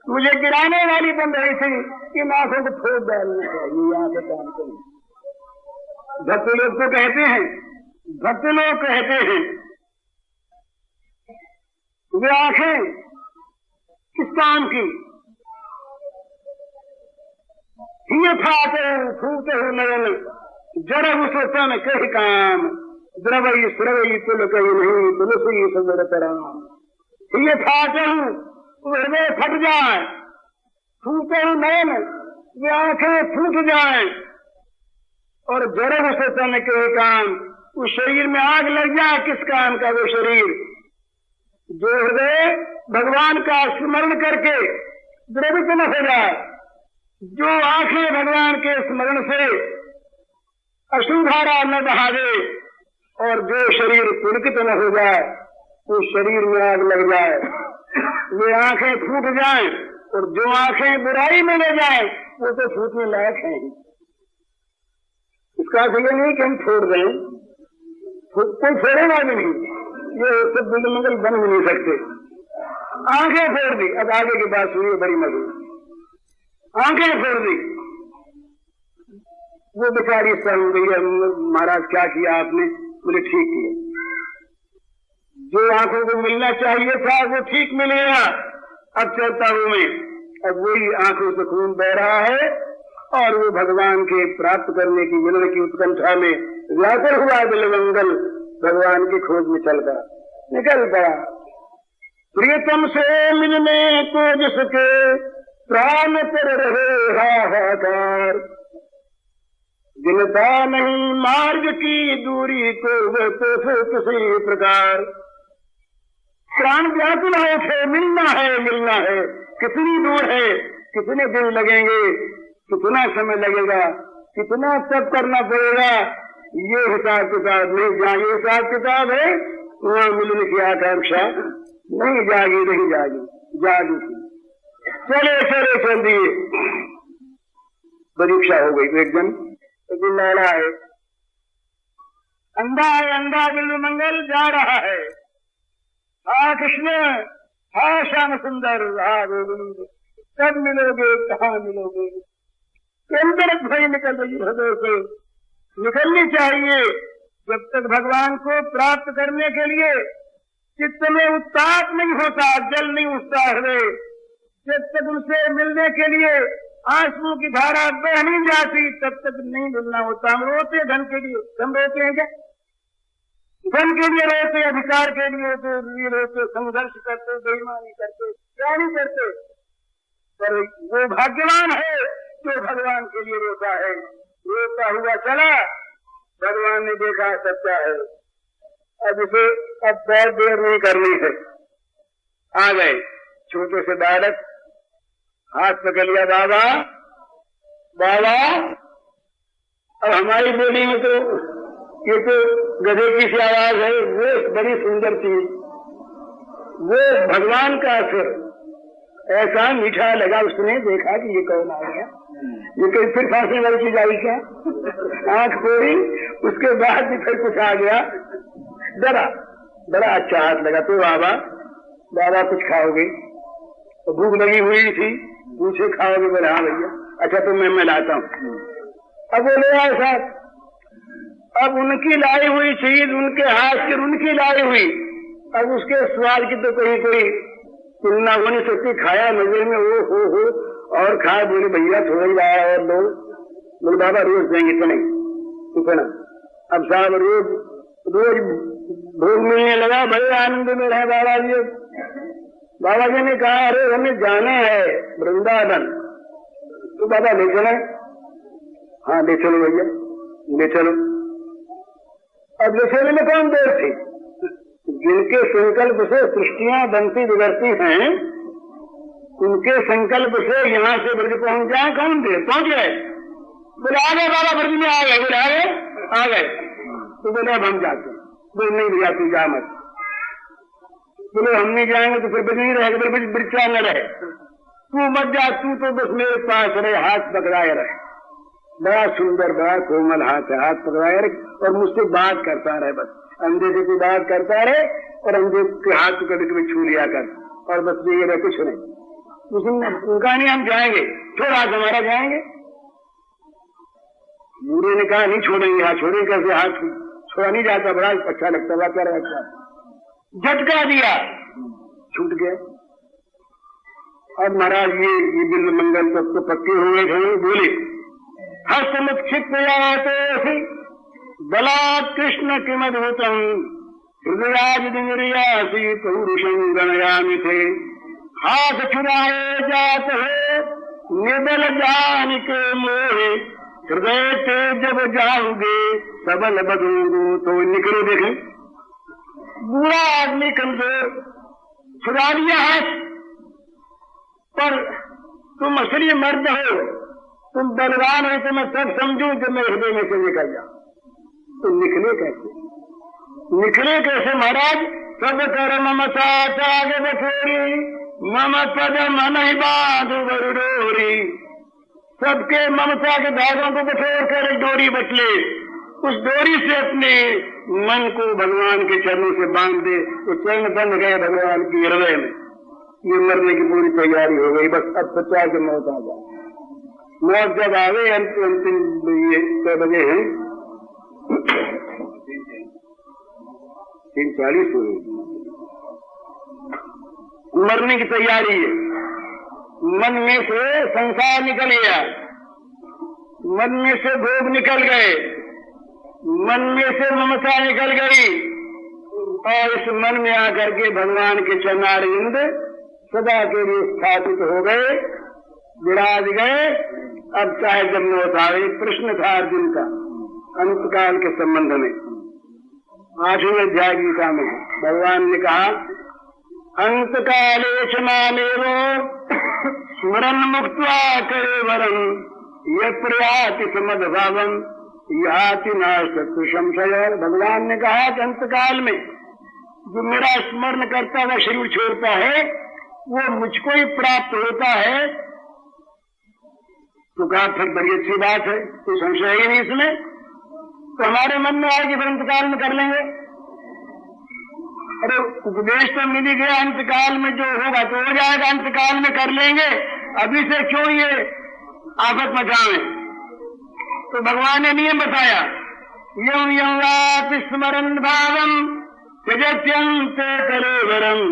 मुझे गिराने वाली बन रही थी, इन आंखों को फोड़ डालना चाहिए। यहाँ पे काम करें। भक्त लोग तो कहते हैं, भक्त लोग कहते हैं वे आंखें किस काम की, ये फूटे हो नयन जड़ उसोता न कही काम, द्रवई सुरवई तुल कही नहीं तुलसी सुंदर तराम। ये फाटे हृदय फट जाए, फूटे हूँ नयन वे आंखें फूट जाए, और जड़ उसोता न कही काम, उस शरीर में आग लग जाए। किस काम का वो शरीर जो हृदय भगवान का स्मरण करके द्रवित न हो जाए, जो आंखें भगवान के स्मरण से अश्रुधारा न बहा दे, और जो शरीर पुलकित न हो जाए, उस शरीर में आग लग जाए, वे आंखें फूट जाएं, और जो आंखें बुराई में ले जाए वो तो फूटने लायक हैं। इसका अर्थ ये नहीं कि हम छोड़ दें, कोई फोड़ेगा भी नहीं, ये सब बिल्डमंगल बन भी नहीं सकते। आंखें फोड़ दी, अब आगे की बात सुनिए बड़ी मधुर। आंखें फोड़ दी, वो बेचारी सहम गई, महाराज क्या किया आपने? बोले ठीक किया, जो आंखों को मिलना चाहिए था वो ठीक मिलेगा। अब चलता हूं मैं, अब वही आंखों से खून बह रहा है, और वो भगवान के प्राप्त करने की मिलने की उत्कंठा में व्याकुल हुआ बिलमंगल, भगवान की खोज में चल गया, निकल गया। प्रियतम से मिलने को जिसके प्राण पर रहे हाहाकार, गिनता नहीं मार्ग की दूरी को वह तो फिर किसी प्रकार। प्राण व्याकुल है थे, मिलना है, कितनी दूर है, कितने दिन लगेंगे, कितना समय लगेगा, कितना तप करना पड़ेगा, ये हिसाब किताब नहीं। जहाँ ये हिसाब किताब है वहाँ मिलने की आकांक्षा नहीं जागी, नहीं जागी चल दिए। परीक्षा हो गई। एक दिन लहरा है, अंधा बिल्वमंगल जा रहा है। हा कृष्ण, हा श्याम सुंदर, हा गोविंद, कब मिलोगे, कहाँ मिलोगे? अंदर ध्वनि निकल रही हृदय से, निकलनी चाहिए। जब तक भगवान को प्राप्त करने के लिए चित्त में उत्ताप नहीं होता, जल नहीं उठता हृदय, जब तक उनसे मिलने के लिए आंसू की धारा बह नहीं जाती, तब तक नहीं मिलना होता। हम रोते धन के लिए, हम रोते हैं क्या? धन के लिए रोते, अधिकार के लिए रोते, संघर्ष करते, बेईमानी करते, क्या नहीं करते? पर वो भाग्यवान है जो भगवान के लिए रोता है। रोता हुआ चला, भगवान ने देखा सच्चा है, अब इसे अब बहुत देर नहीं करनी है। आ गए छोटे से बालक, हाथ पकड़ लिया, बाबा अब हमारी बोली में तो ये तो गधे की सी आवाज है, वो बड़ी सुंदर चीज, वो भगवान का असर ऐसा मीठा लगा। उसने देखा कि ये कौन आ गया, ये कहीं फिर फांसी वाली चीज आई क्या? आंख खोली, उसके बाद भी फिर कुछ आ गया, बड़ा अच्छा हाथ लगा। तो बाबा कुछ खाओगे? तो भूख लगी हुई थी, पूछे खाओगे? बोले हाँ भैया। अच्छा तो मैं लाता हूँ। अब वो ले आए साहब, अब उनकी लाई हुई चीज, उनके हाथ की उनकी लाई हुई, अब उसके स्वाद की तो कहीं कोई तुलना हो नहीं सकती। खाया मजे में, हो और खाए, बोले भैया थोड़ा ही लाया और दो, बोले बाबा रोज देंगे इतना। अब साहब रोज भोग मिलने लगा, बड़े आनंद में रहे बाबा जी। बाबा जी ने कहा अरे हमें जाना है वृंदावन, तो बाबा ले चले। हाँ ले चलो भैया ले चलो। अब ले चलने में कौन देर थी? जिनके संकल्प से सृष्टियां बनती बिगड़ती हैं, उनके संकल्प से यहाँ से ब्रज पहुंच जाए, कौन देर? पहुंच गए। बोले आ गए बाबा, ब्रज में आ गए। बोले आ गए। तो बोले अब हम जाते। बोले नहीं भैया तू जा मत। बोले हम नहीं जाएंगे तो फिर ब्रज नहीं रहेगा, फिर ब्रज न रहे। तू मत जा, तू तो बस मेरे पास रहे, हाथ पकड़ाए रहे। बड़ा सुंदर बड़ा कोमल हाथ है, हाथ पकड़ाए रहे और मुझसे बात करता रहे। बस अंधे से कोई बात करता रहे और अंधे के हाथ पकड़ के छू लिया कर, और बस ये रहे, कुछ नहीं। उनका नहीं हम जाएंगे, छोड़ हाथ हमारा जाएंगे। बूढ़े ने कहा नहीं छोड़ेंगे। हाथ छोड़ेंगे कैसे? हाथ छोड़ा नहीं जाता, बड़ा अच्छा लगता, बड़ा प्यारा लगता। झटका दिया, छूट गया। अब महाराज ये बिल्व मंगल तब तो पक्के हो गए। बोले हस्तमुख क्षिप्त बलात् कृष्ण किमद्भुतम हृदयादिरियासी पौरुषं गणयामि थे। हाथ छुड़ाए जात है निबल जान के मोहे, हृदय से जब जाओगे सबल बदूंगो। तो निकलो, देखें बुरा आदमी कमजोर, छुड़ा लिया हाथ। पर तुम असली मर्द हो, तुम बलवान हो, तो मैं सब समझूं जब मैं हृदय में से निकल जाऊं। तो निकले कैसे? निकले कैसे महाराज? सब कर ममता त्याग बठोरी, मम पद मन ही बांध बरडोरी। सबके ममता के धागों को बटोर कर एक डोरी बटले, उस डोरी से अपने मन को भगवान के चरणों से बांध दे। तो चरण बंध गए भगवान की हृदय में। ये मरने की पूरी तैयारी हो गई, बस अब सच्चा के मौत आ जाए। मौत जब आवे, अंतिम ये 6 बजे है, 3:40 हो गई, मरने की तैयारी है। मन में से संसार निकल गया, मन में से भोग निकल गए, मन में से ममता निकल गई, और इस मन में आकर के भगवान के चरणारविंद सदा के लिए स्थापित हो गए, विराज गए। अब चाहे जब मौत आए। प्रश्न था अर्जुन का अंतकाल के संबंध में, 8वें अध्याय गीता में भगवान ने कहा अंतकाले च मामेवो स्मरन् मुक्त्वा कलेवरम् यः प्रयाति समद्भावम् याति नास्ति संशय। भगवान ने कहा कि अंतकाल में जो मेरा स्मरण करता हुआ शरीर छोड़ता है वो मुझको ही प्राप्त होता है। तो कहा फिर बड़ी अच्छी बात है, कोई संशय ही नहीं इसमें। तो हमारे मन में आए कि फिर अंतकाल में कर लेंगे। अरे उपदेश तो मिल ही गया, अंतकाल में जो होगा तो हो जाएगा, अंतकाल में कर लेंगे, अभी से क्यों ये आफत मचाएं। तो भगवान ने नियम बताया, यं यं वापि स्मरन् भावम् त्यजत्यन्ते कलेवरम्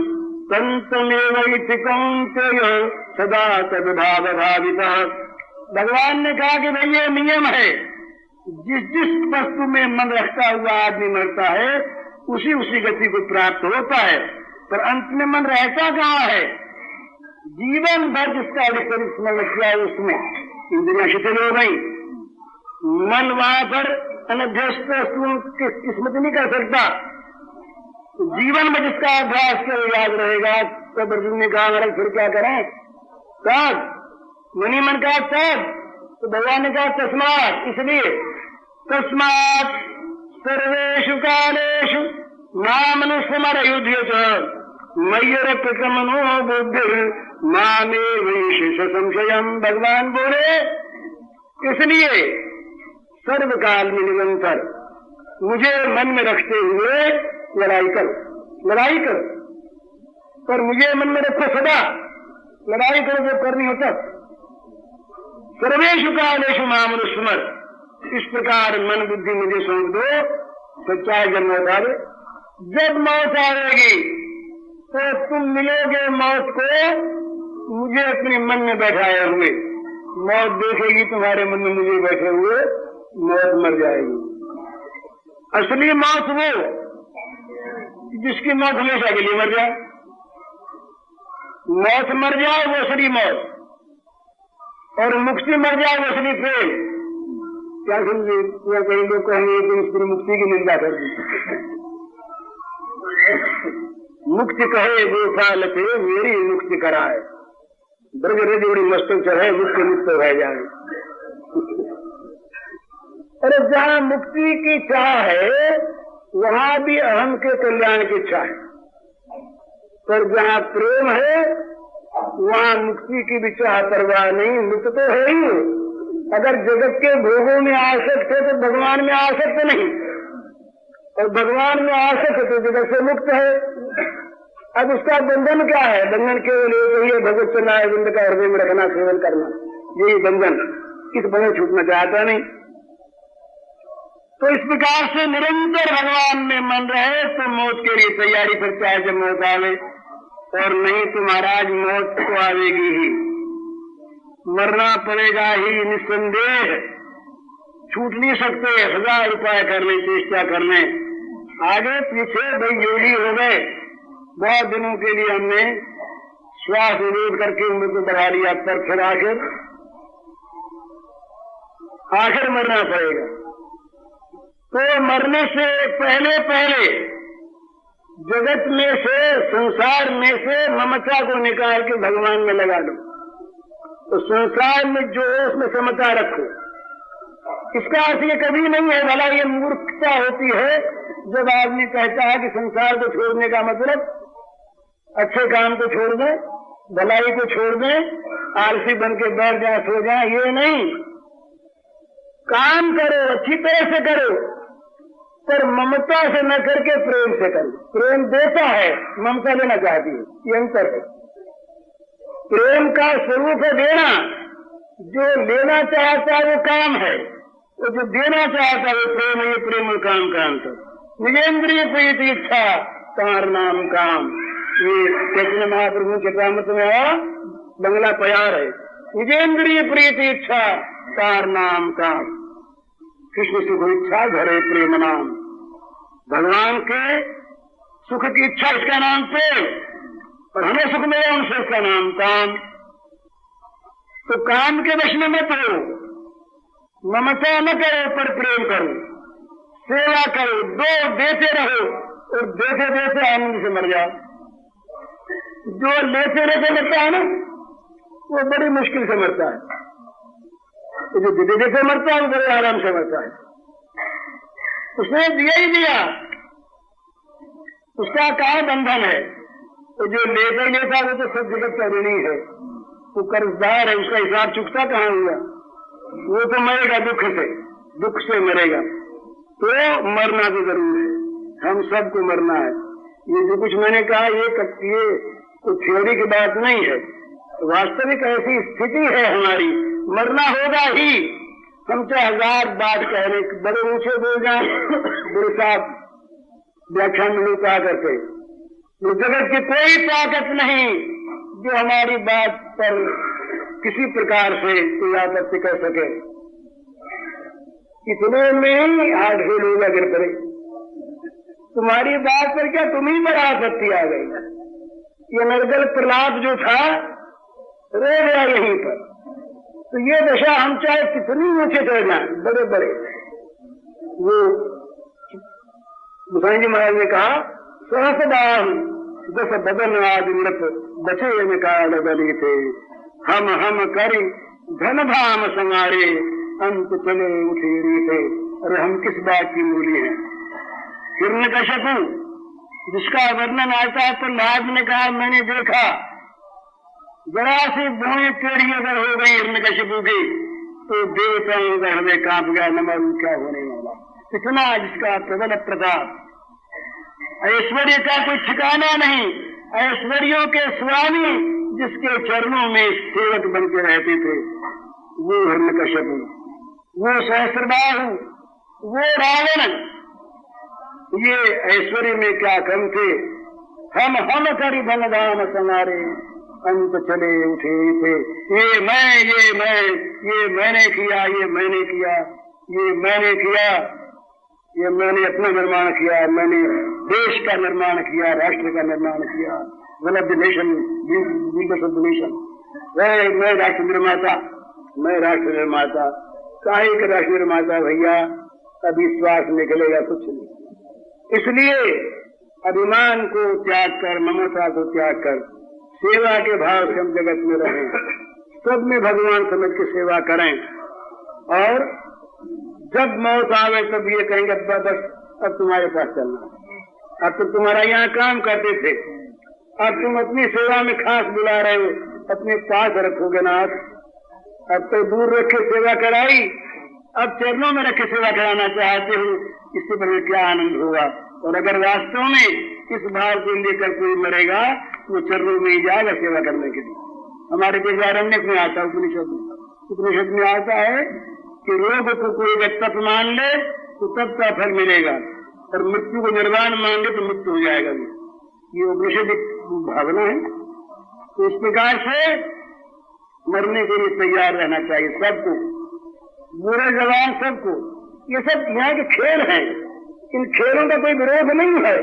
तन्तमेव इति कौन्तेय सदा तद्भाव भावितः। भगवान ने कहा कि भाई ये नियम है, जिस वस्तु में मन रखता हुआ आदमी मरता है उसी उसी गति को प्राप्त होता है, पर अंत में मन रहता कहाँ है? जीवन भर जिसका स्मरण किया उसमें इंद्रियां शिथिल हो गई, मन वहां पर अनभ्यस्त वस्तुओं की स्मृति नहीं कर सकता। जीवन में जिसका अभ्यास के याद रहेगा। तो अर्जुन ने कहा महाराज फिर क्या करें? तब मनी मन का तब, तो भगवान ने कहा तस्मात्, इसलिए तस्मात् सर्वेषु कालेषु मामनुस्मर युध्यत मय्यर्पितमनो बुद्धिर्मामेव शेष संशयम्। भगवान बोले इसलिए सर्वकाल में निरंतर मुझे मन में रखते हुए लड़ाई करो, पर मुझे मन में रखो सदा। लड़ाई करो जब करनी होता। सर्वेषु कालेषु मामनुस्मर, इस प्रकार मन बुद्धि मुझे सौंप दो। सच्चाई जब मौत आवे, जब मौत आएगी तो तुम मिलोगे मौत को मुझे अपने मन में बैठाए हुए, मौत देखेगी तुम्हारे मन में मुझे बैठे हुए, मौत मर जाएगी। असली मौत वो जिसकी मौत हमेशा के लिए मर जाए, मौत मर जाए वो असली मौत, और मुक्ति मर जाए वो असली प्रेम। क्या समझे? या कहीं लोग कहेंगे तो इसकी मुक्ति की निंदा कर दी। मुक्ति कहे वो साल थे मेरी मुक्ति कराए, ब्रज रजोड़ी मस्तक चढ़े मुक्ति मुक्त रह जाए। अरे जहाँ मुक्ति की चाह है वहाँ भी अहम के कल्याण की इच्छा है, पर जहाँ प्रेम है वहाँ मुक्ति की भी चाह परवाह नहीं, मुक्त तो है ही। अगर जगत के भोगों में आसक्त है तो भगवान में आसक्त नहीं, और भगवान में आसक्त है तो जगत से मुक्त है। अब उसका बंधन क्या है? बंधन केवल एक ही है, भगवत चरणाय बिंद का हृदय में रखना, सेवन करना, यही बंधन। इस बंधन छूटना चाहता नहीं। तो इस प्रकार से निरंतर भगवान में मन रहे तो मौत के लिए तैयारी, फिर चाहे जब मौत आवे, और नहीं तो महाराज मौत तो आवेगी ही, मरना पड़ेगा ही निस्संदेह। छूट नहीं सकते, 1000 उपाय करने, चेष्टा करने, आगे पीछे बेयोगी हो गए। बहुत दिनों के लिए हमने श्वास रोध करके उम्र को बढ़ा लिया, पर फिर आखिर मरना पड़ेगा। तो मरने से पहले पहले जगत में से, संसार में से ममता को निकाल के भगवान में लगा दो। तो संसार में जो है उसमें समता रखो। इसका अर्थ ये कभी नहीं है, भला ये मूर्खता होती है जब आदमी कहता है कि संसार को छोड़ने का मतलब अच्छे काम को छोड़ दें, भलाई को छोड़ दें, आलसी बन के बैठ जाए, सो जाए। ये नहीं, काम करो, अच्छी तरह से करो, पर ममता से न करके प्रेम से करो। प्रेम देता है, ममता लेना चाहती है, ये अंतर है। प्रेम का स्वरूप है देना, जो लेना चाहता है वो काम है, और जो देना चाहता है वो प्रेम है। ये प्रेम और काम का अंतर। निजेंद्रिय प्रीति इच्छा तार नाम काम, ये चैतन्य महाप्रभु चरितामृत में आया, बंगला प्यार है। निजेंद्रिय प्रीति इच्छा तार नाम काम, कृष्ण सुख इच्छा घरे प्रेम नाम। भगवान के सुख की इच्छा इसका नाम प्रेम, और हमें सुख मिले उनसे इसका नाम काम। तो काम के वश में मत हो, ममता न करो पर प्रेम करो, सेवा करो, दो देते रहो, और देते देते आनंद से मर जाओ। जो लेते रहते मरता है ना, वो बड़ी मुश्किल से मरता है, तो जो देते देते मरता है वो बड़े आराम से मरता है। उसने दिया ही दिया, उसका कहाँ बंधन है। तो जो लेता ही लेता वो तो सब जगत का ऋणी है, वो कर्जदार है, उसका हिसाब चुकता कहाँ हुआ? वो तो मरेगा दुख से मरेगा। तो मरना तो जरूर है, हम सबको मरना है। ये जो कुछ मैंने कहा ये कोई थ्योरी की बात नहीं है, वास्तविक ऐसी स्थिति है हमारी, मरना होगा ही। हम चाहे 1000 बात कह रहे, बड़े ऊंचे बोल जाए, बड़े साहब व्याख्यान में लोग कहा करते, तो जगत की कोई ताकत नहीं जो हमारी बात पर किसी प्रकार से कोई आपत्ति कर सके। इतने में ही 8 लोग गिर पड़े, तुम्हारी बात पर क्या तुम ही पर आपत्ति आ गई। ये नरगल प्रहलाद जो था रह गया यहीं पर। तो ये दशा हम चाहे कितनी ऊंचे चढ़ जाए, बड़े बड़े, वो गोसाई जी महाराज ने कहा, सहसदान दस बदन आदि मृत बचे निकाल बली थे, हम करी धन धाम संगारे अंत चले उठे थे। अरे हम किस बात की मूली है? हिरण्यकश्यपु जिसका वर्णन आता है, प्रहलाद ने कहा मैंने देखा जरा सी भूमि टेढ़ी अगर हो गई हिरण्यकश्यपु की तो देवताओं का हृदय कांप गया, न मालूम क्या होने वाला। इतना जिसका प्रबल प्रताप, ऐश्वर्य का कोई ठिकाना नहीं, ऐश्वर्यों के स्वामी जिसके चरणों में सेवक बन के रहते थे, वो हिरण्यकश्यपु, वो सहस्रबाहु, वो रावण, ये ऐश्वर्य में क्या कम थे। हम करी धन धाम समारे अंत चले उठे थे। ये मैंने किया, ये मैंने किया, ये मैंने किया, ये मैंने अपना निर्माण किया, मैंने देश का निर्माण किया, राष्ट्र का निर्माण किया। One of the nation, leaders of the nation. मैं राष्ट्र निर्माता, मैं राष्ट्र निर्माता। काहे का राष्ट्र निर्माता भैया? अभी श्वास निकलेगा कुछ नहीं। इसलिए अभिमान को त्याग कर, ममता को त्याग कर, सेवा के भाव से हम जगत में रहें, सब में भगवान समझ के सेवा करें। और जब मौत आवे तब ये कहेंगे बस अब तुम्हारे पास चलना। अब तो तुम्हारा यहाँ काम करते थे, अब तुम अपनी सेवा में खास बुला रहे हो, अपने पास रखोगे नाथ। अब तो दूर रख के सेवा कराई, अब चरणों में रख के सेवा कराना चाहते हो, इससे बड़े क्या आनंद होगा। और अगर वास्तव में इस भाव को लेकर कोई मरेगा वो चरणों में ही जाएगा सेवा करने के लिए। हमारे बृहदारण्यक में आता है, उपनिषद में आता है कि रोग को कोई अगर तप मान ले तो तप का फल मिलेगा, और मृत्यु को निर्वाण मान ले तो मृत्यु हो जाएगा। ये उपनिषद एक भावना है। तो इस प्रकार से मरने के लिए तैयार रहना चाहिए सबको, बुरे जवान सबको। ये सब यहाँ के खेल हैं, इन खेलों का कोई विरोध नहीं है।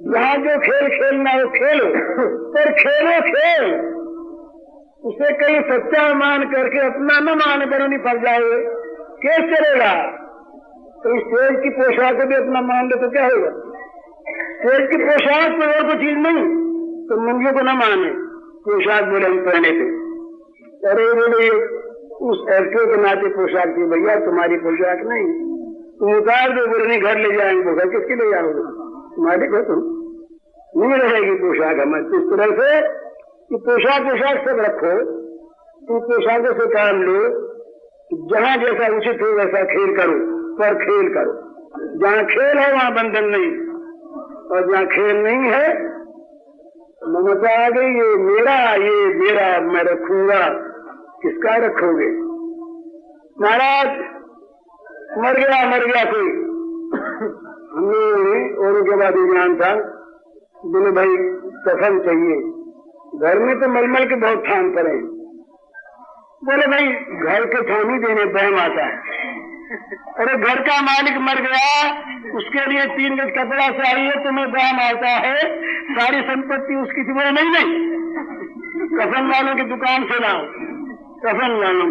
जहाँ जो खेल खेलना हो खेलो, पर खेलो खेल, उसे कहीं सच्चा मान करके अपना न मान कर नहीं पड़ जाए, कैसे चलेगा? तो इस स्टेज की पोशाक को भी अपना मान ले तो क्या होगा? स्टेज की पोशाक में और कोई चीज नहीं, तो मंदिर को न माने, पोशाक बोले हम पहने थे। अरे बोले उस एक्टर के नाते पोशाक थी भैया, तुम्हारी पोशाक नहीं, तुम उतार दो। बोले नहीं घर ले जाएंगे। घर किसके ले जाओगे? तुम्हारे को तुम नहीं रहेगी पोशाक हमारी। इस तरह से कि पोशाक सब रखो, तुम पोशाकों से काम लो, जहाँ जैसा उचित हो वैसा खेल करो, पर खेल करो। जहाँ खेल है वहाँ बंधन नहीं, और जहाँ खेल नहीं है ममता आ गई, ये मेरा मैं रखूंगा। किसका रखोगे? महाराज मर गया कोई, हमने औरों के बाद ज्ञान था, बोले भाई कफन चाहिए। घर में तो मलमल के बहुत थान पड़े। बोले भाई घर के थान ही देने बहम आता है। अरे घर का मालिक मर गया, उसके लिए 3 गज कपड़ा चाहिए, तुम्हें बहम आता है, सारी संपत्ति उसकी थी। बोले नहीं, कफन वालों की दुकान से लाओ, कफन वालों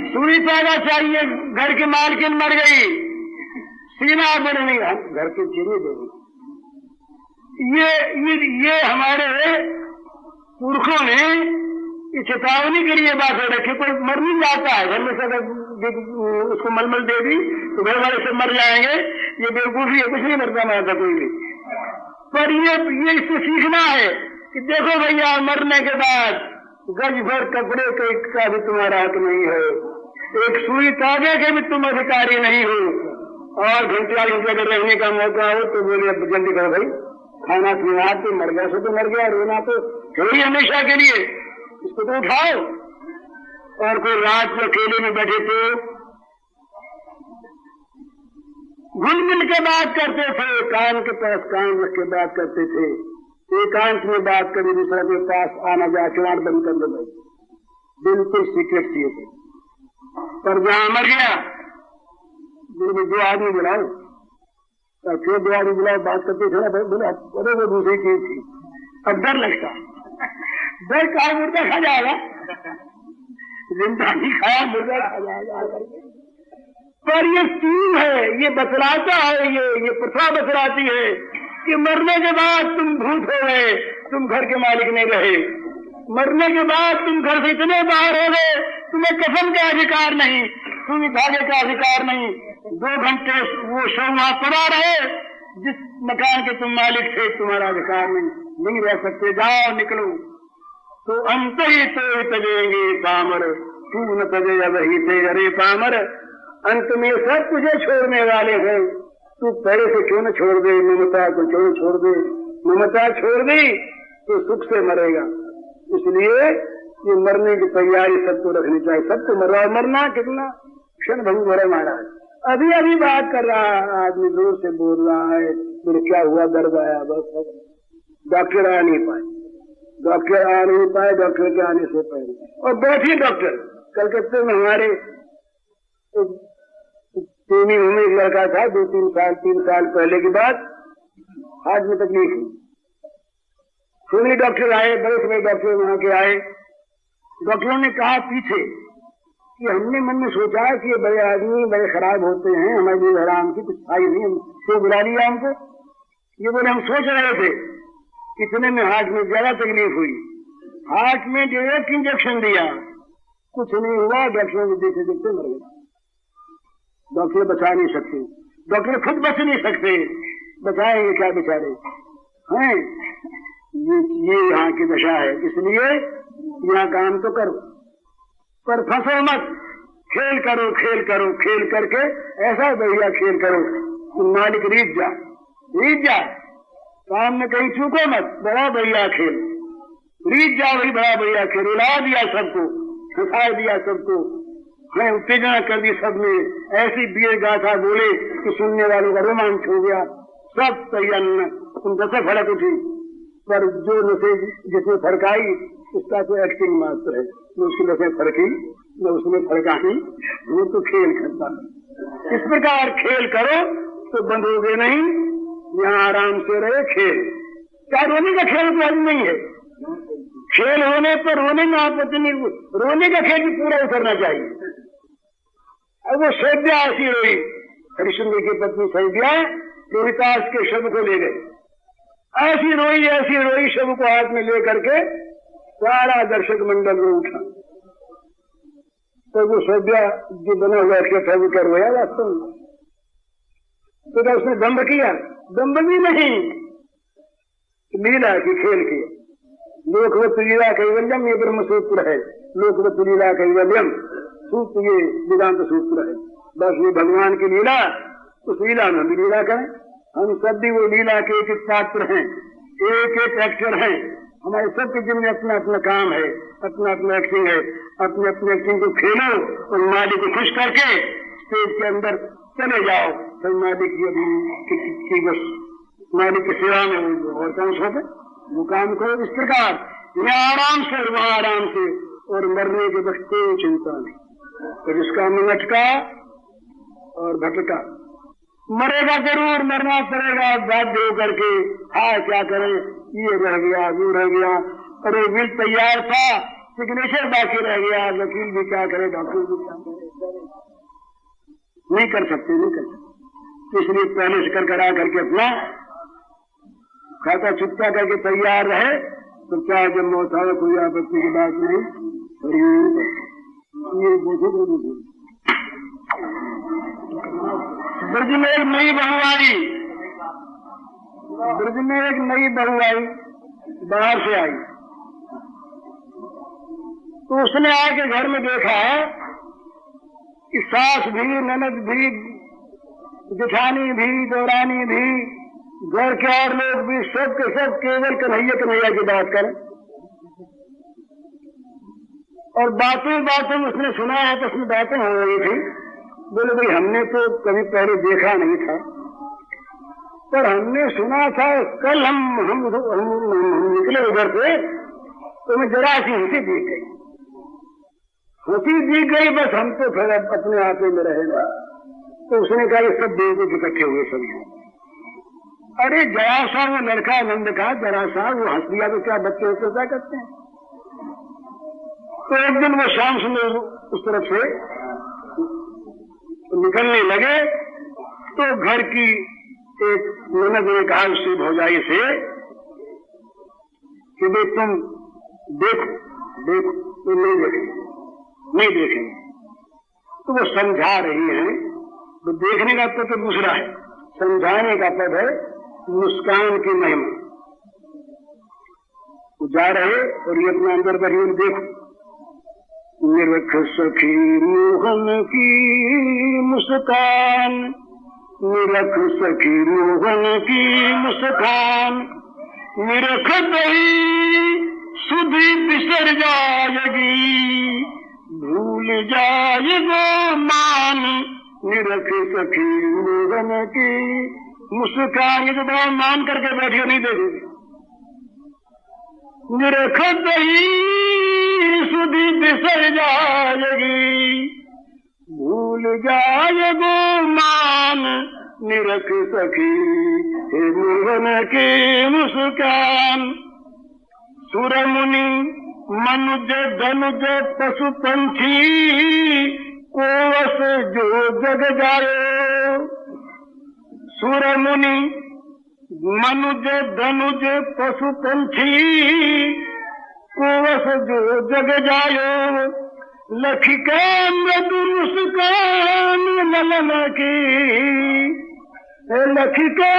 सुई पैदा चाहिए, घर की मालकिन मर गई, सीना। बोले नहीं, हम घर की चीनी देंगे। ये हमारे पुरखों ने चेतावनी के लिए बात रखी। कोई मर नहीं जाता है, घर में से अगर उसको मलमल दे दी तो घर वाले सब मर जाएंगे। ये बेवकूफी है, कुछ नहीं मरता मारता कोई भी। पर ये इससे सीखना है कि देखो भैया, मरने के बाद गज भर कपड़े का भी तुम्हारा हक नहीं है, एक सुई तागे के भी तुम अधिकारी नहीं हो। और घंटे अगर रहने का मौका हो तो बोले अब जल्दी करो भाई, खाना पीना। तो मर गया सो तो मर गया, रोना तो थोड़ी हमेशा के लिए, इसको तो उठाओ। और कोई रात में अकेले में बैठे थे, घुल मिल के बात करते थे, कान के पास कान रख के बात करते थे, एकांत में बात करी, दूसरा के पास आना जा, किवाड़ बंद कर दो भाई, बिल्कुल सीक्रेट किए थे। पर जहां मर गया, 2 आदमी बुलाओ, फिर 2 आदमी बुलाओ, बात करते थे ना, बोला अरे वो दूसरी चीज थी। अब डर लगता, डर का मुर्दा खा जाएगा, जिंदा नहीं खाया मुर्दा खा जाएगा। पर ये चीज है, ये बतलाता है, ये प्रथा बतलाती है कि मरने के बाद तुम भूत हो गए, तुम घर के मालिक नहीं रहे। मरने के बाद तुम घर से इतने बाहर हो गए, तुम्हें कफन का अधिकार नहीं, सुई धागे का अधिकार नहीं। 2 घंटे वो शव वहां पड़ा रहे, जिस मकान के तुम मालिक थे, तुम्हारा अधिकार नहीं रह सकते। जाओ निकलो। तो अंत ही तो तजेंगे पामर, तू न तजे वही थे। अरे पामर, अंत में सब तुझे छोड़ने वाले हैं, तू पहले से क्यों न छोड़ दे? ममता को क्यों छोड़ दे? ममता छोड़ दी तो सुख से मरेगा। इसलिए ये मरने की तैयारी सबको रखनी चाहिए। सबको मरना कितना क्षण भंग हो रहा है महाराज। अभी बात कर रहा है आदमी, दूर से बोल रहा है, फिर क्या हुआ, दर्द आया, बस डॉक्टर आ नहीं पाए। डॉक्टर आ नहीं पाए डॉक्टर के आने से पहले, और बैठे डॉक्टर। कलकत्ते में हमारे तीन उम्र एक लड़का था, 2-3 साल पहले की बात, हार्ट में तकलीफ हुई। सुनी डॉक्टर आए, बड़े बड़े डॉक्टर वहां के आए। डॉक्टरों ने कहा पीछे कि हमने मन में सोचा कि ये बड़े आदमी बड़े खराब होते हैं, हमारे लिए हराम की कुछ खाई नहीं, क्यों बुला लिया हमको। ये बोले हम सोच रहे थे, इतने में हार्ट में ज्यादा तकलीफ हुई, हार्ट में डायरेक्ट इंजेक्शन दिया, कुछ नहीं हुआ। डॉक्टरों ने देखते देखते मर गया। डॉक्टर बचा नहीं सकते, डॉक्टर खुद बच नहीं सकते, बचाएंगे क्या बेचारे हैं। ये यहाँ की दशा है। इसलिए यहाँ काम तो करो पर फंसो मत, खेल करो, खेल करो, खेल करके ऐसा बढ़िया खेल करो कि मालिक रीत जा, काम में कहीं चूको मत। बड़ा बढ़िया खेल, रीत जा, वही बड़ा बढ़िया खेल। उड़ा दिया सबको, फंसा दिया सबको, है उत्तेजना कर दी सबने, ऐसी बीर गाथा बोले कि सुनने वालों का रोमांच हो गया। सब तैयार नशे फड़क उठी, पर जो नशे जिसने फड़काई उसका तो एक्टिंग मात्र है, न उसकी नशे फड़की न उसने फड़काई, वो तो खेल करता है। इस प्रकार खेल करो तो बंधोगे नहीं, यहाँ आराम से रहे। खेल क्या रोने का खेल तो आज नहीं है, खेल होने पर रोने में आपत्ति नहीं, रोने का खेल भी पूरा उतरना चाहिए। अब वो सैद्या ऐसी रोई, हरिश्चंद्र की पत्नी सैद्या रोहितास के शव को ले गए, ऐसी रोई शव को हाथ में ले करके सारा दर्शक मंडल रो उठा। तो वो सैद्या जो बना हुआ था वो क्या रोया वास्तव में? तो क्या उसने दम्भ किया? दम्भ भी नहीं, लीला की, खेल किया। लोकवत लीला कैवल्यम, ये ब्रह्म सूत्र है। लोकवत लीला कैवल्यम सूत्र, ये वेदांत सूत्र है। बस ये भगवान की लीला, उस लीला में भी लीला करें। हम सब भी वो लीला के एक एक पात्र हैं, एक एक एक्टर हैं। हमारे सबके जिम्मे अपना अपना काम है, अपना अपना एक्टिंग है। अपने अपने एक्टिंग को खेलो और मालिक को खुश करके स्टेज के अंदर चले जाओ। फिर मालिक की बस मालिक की सेवा में और कौन सोते वो काम करो। इस प्रकार यहाँ आराम से, वहाँ आराम से, और मरने के वक्त कोई चिंता नहीं। तो जिसका मन अटका और भटका, मरेगा जरूर, मरना पड़ेगा बाध्य होकर के। हाँ क्या करे, ये रह गया वो रह गया, अरे बिल तैयार था, सिग्नेचर बाकी रह गया, वकील भी क्या करे, डॉक्टर भी क्या करे, नहीं कर सकते। इसलिए पहले से करा करके अपना खाता चुपता करके तैयार रहे, तो क्या जब मौत आए कोई आपत्ति की बात नहीं। और ये ब्रज में एक नई बहू आई, ब्रज में एक नई बहू आई, बाहर से आई। तो उसने आके घर में देखा कि सास भी, ननद भी, जेठानी भी, देवरानी भी, घर के और लोग भी, सब के सब केवल कन्हैया की बात करें। और बातों में उसने सुना है तो उसमें बातें हो रही थी। बोले भाई हमने तो कभी पहले देखा नहीं था, पर हमने सुना था। कल हम निकले उधर से, तो मैं जरा सी हंसी दिख गई, बस हम तो फिर अपने आपे में रहे ना। तो उसने कहा ये सब बेवकूफ इकट्ठे हुए सब। अरे जरा सा वो लड़का नंद का, जरा सा वो हंस दिया तो क्या बच्चे होते क्या करते हैं। तो एक दिन वो शाम सुंदर उस तरफ से निकलने लगे, तो घर की एक ननद ने कहा उससे, भौजाई से, कि भाई तुम देखो तो नहीं देखेंगे। तो वो समझा रही है। तो देखने का पद तो दूसरा है, समझाने का पद है मुस्कान की महिमा। वो जा रहे और ये अपने अंदर बढ़ी, देखो निरख सखी मोहन की मुस्कान, निरख सखी मोहन की मुस्कान, निरख दही सुधी बिसर जाएगी, भूल जाएगो मान, निरख सखी मोहन की मुस्कान। ये तो बड़ा मान करके बैठे नहीं देखोगे। निरखत ही सुधि बिसर जाएगी, भूल जाएगो मान निरख सखी हे मोहन की मुस्कान। सुर मुनि मनुज धनुज पशु पंछी को वस जो जग जायो। सुर मुनि मनुज धनुज पशु पंछी को वस जो जग जायो। लखी के मृदु मुस्कान ललन की, लखी के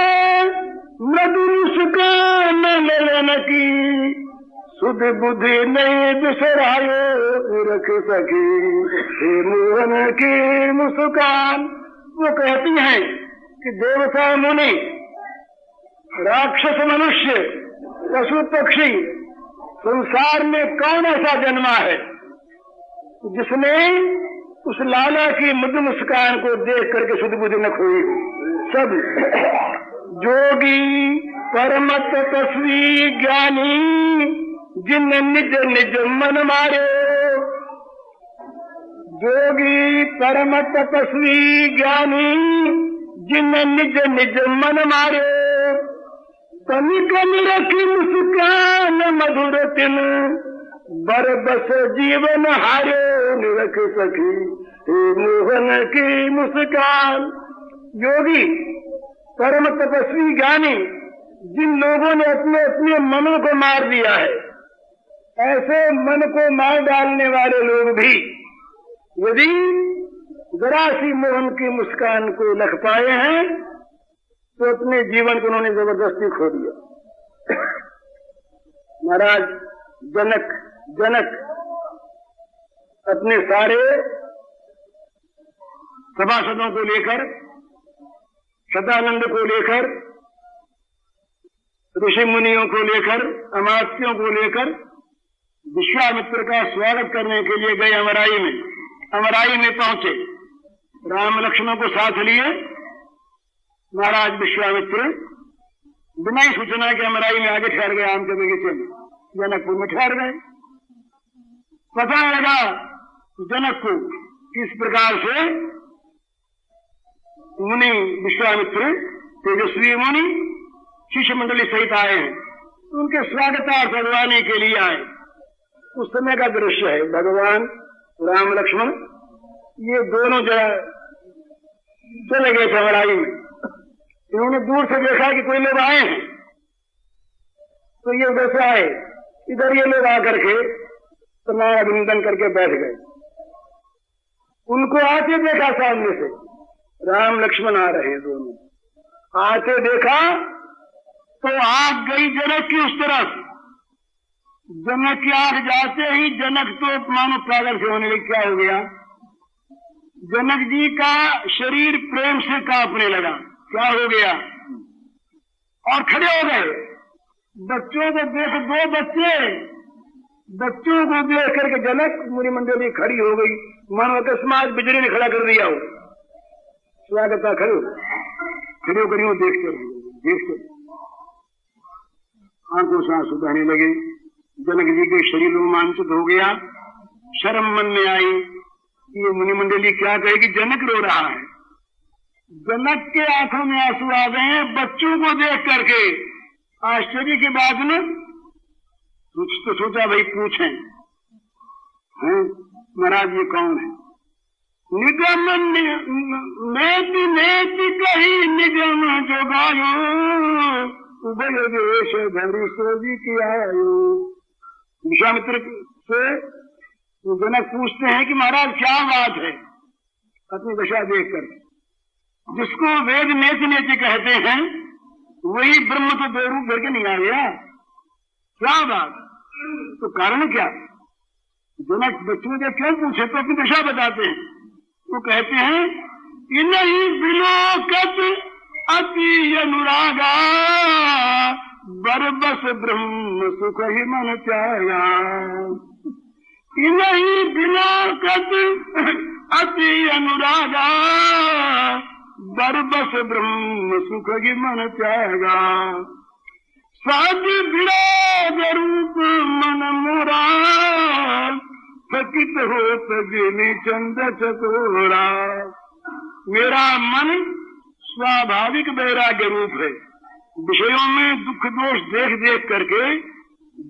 मृदु मुस्कान ललन की, सुध बुद्धि नहीं बिसरायो रख सकी हे मोहन की मुस्कान। वो कहती हैं कि देवता मुनि राक्षस मनुष्य पशु पक्षी संसार में कौन ऐसा जन्मा है जिसने उस लाला की मृदु मुस्कान को देख करके शुद्ध बुद्धि न खोई। सब जोगी परम तपस्वी ज्ञानी जिन निज निज मन मारे। जोगी परम तपस्वी ज्ञानी जिन निज निज मन मारे। तनिक निरखी मुस्कान मधुर तिन बर बस जीवन हारे निरख सखी हे मोहन की मुस्कान। योगी परम तपस्वी ज्ञानी जिन लोगों ने अपने अपने मनों को मार दिया है, ऐसे मन को मार डालने वाले लोग भी यदि जरा सी मोहन की मुस्कान को लख पाए हैं तो अपने जीवन को उन्होंने जबरदस्ती खो दिया। महाराज जनक अपने सारे सभासदों को लेकर, सदानंद को लेकर, ऋषि मुनियों को लेकर, अमात्यों को लेकर विश्वामित्र का स्वागत करने के लिए गए अमराई में। अमराई में पहुंचे, राम लक्ष्मणों को साथ लिए महाराज विश्वामित्र बिना ही सूचना के अमराई में आगे ठहर गए, आम के बगीचे में। जनकपुर में ठहर गए। पता लगा जनक को किस प्रकार से मुनि विश्वामित्र तेजस्वी मुनि शिष्य मंडली सहित आए हैं, उनके स्वागतार्थ करवाने के लिए आए। उस समय का दृश्य है। भगवान राम लक्ष्मण ये दोनों चले गए थे अमराई में। इन्होंने दूर से देखा कि कोई लोग आए हैं, तो ये उधर से आए, इधर ये लोग आकर के प्रणाम अभिनंदन करके बैठ गए। उनको आते देखा सामने से, राम लक्ष्मण आ रहे हैं दोनों। आते देखा तो आग गई जनक की उस तरफ। जनक की आग जाते ही जनक तो मानो पागल से होने लगे। क्या हो गया? जनक जी का शरीर प्रेम से कांपने लगा। क्या हो गया? और खड़े हो गए। बच्चों को देख, दो बच्चों को देख करके जनक मुनि मंडली खड़ी हो गई, मानो अकस्मात बिजली ने खड़ा कर दिया हो। स्वागत खड़े हो करियो, देखते आंखों से आंसू बहने लगे। जनक जी के शरीर रोमांचित हो गया। शर्म मन में आई कि ये मुनि मंडली क्या कहेगी, जनक रो रहा है। जनक के आंखों में आंसू आ गए हैं बच्चों को देख करके। आश्चर्य की बात न, कुछ तो सोचा भाई पूछें, महाराज ये कौन है? निगम नेति नेति कही निगम जो गायो, उभय देश धरी सोजी की आयो। विश्वामित्र से जनक पूछते हैं कि महाराज क्या बात है? अपनी दशा देख कर, जिसको वेद नेति नेति कहते हैं वही ब्रह्म तो दो रूप करके नहीं आ गया। क्या बात? तो कारण क्या? जनक बच्चों से क्यों पूछे तो अपनी दशा बताते हैं। वो कहते हैं इन्हीं बिलोकत अति अनुरागा, बरबस ब्रह्म सुख ही मन त्यागा। इन्हीं बिलोकत अति अनुरागा, बरबस ब्रह्म सुख ही मन त्यागा। सहज विराग रूप मन मोरा, थकित हो तजिनी चंद चकोरा। मेरा मन स्वाभाविक वैराग्य रूप है। विषयों में दुख दोष देख देख करके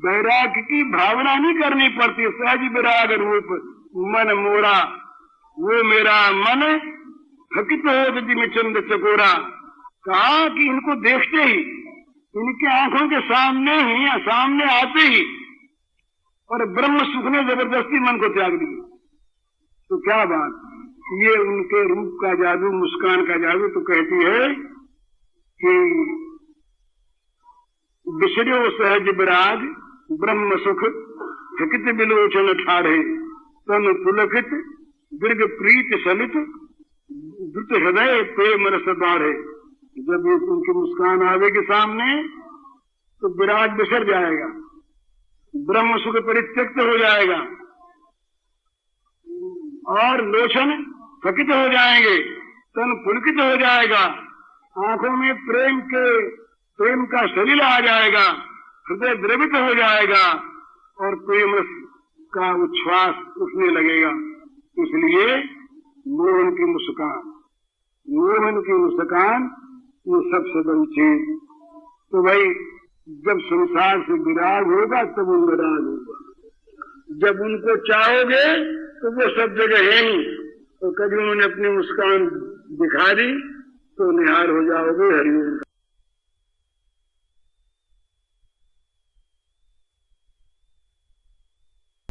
वैराग्य की भावना नहीं करनी पड़ती। सहज विराग रूप मन मोरा, वो मेरा मन थकित हो तजिनी चंद चकोरा। कहा कि इनको देखते ही, इनके आंखों के सामने आते ही और ब्रह्म सुख ने जबरदस्ती मन को त्याग दिया। तो क्या बात, ये उनके रूप का जादू, मुस्कान का जादू। तो कहती है कि बिसर्यो सहज विराग ब्रह्म सुख, थकित बिलोचन ठाढ़े, तन पुलकित दीर्घ प्रीत सलित, द्रुत हृदय प्रेम रस बाढ़े। जब ये उनकी मुस्कान आवेगी सामने तो विराग बिसर जाएगा, ब्रह्म सुख परित्यक्त हो जाएगा और लोचन थकित हो जाएंगे, तन पुलकित हो जाएगा, आंखों में प्रेम का सलील आ जाएगा, हृदय द्रवित हो जाएगा और प्रेम रस का उच्छ्वास उठने लगेगा। इसलिए मोहन की मुस्कान ये सबसे बड़ी चीज। तो भाई जब संसार से विराग होगा तब उनका राग होगा। जब उनको चाहोगे तो वो सब जगह है ही, तो कभी उन्होंने अपनी मुस्कान दिखा दी तो निहाल हो जाओगे हरिओम।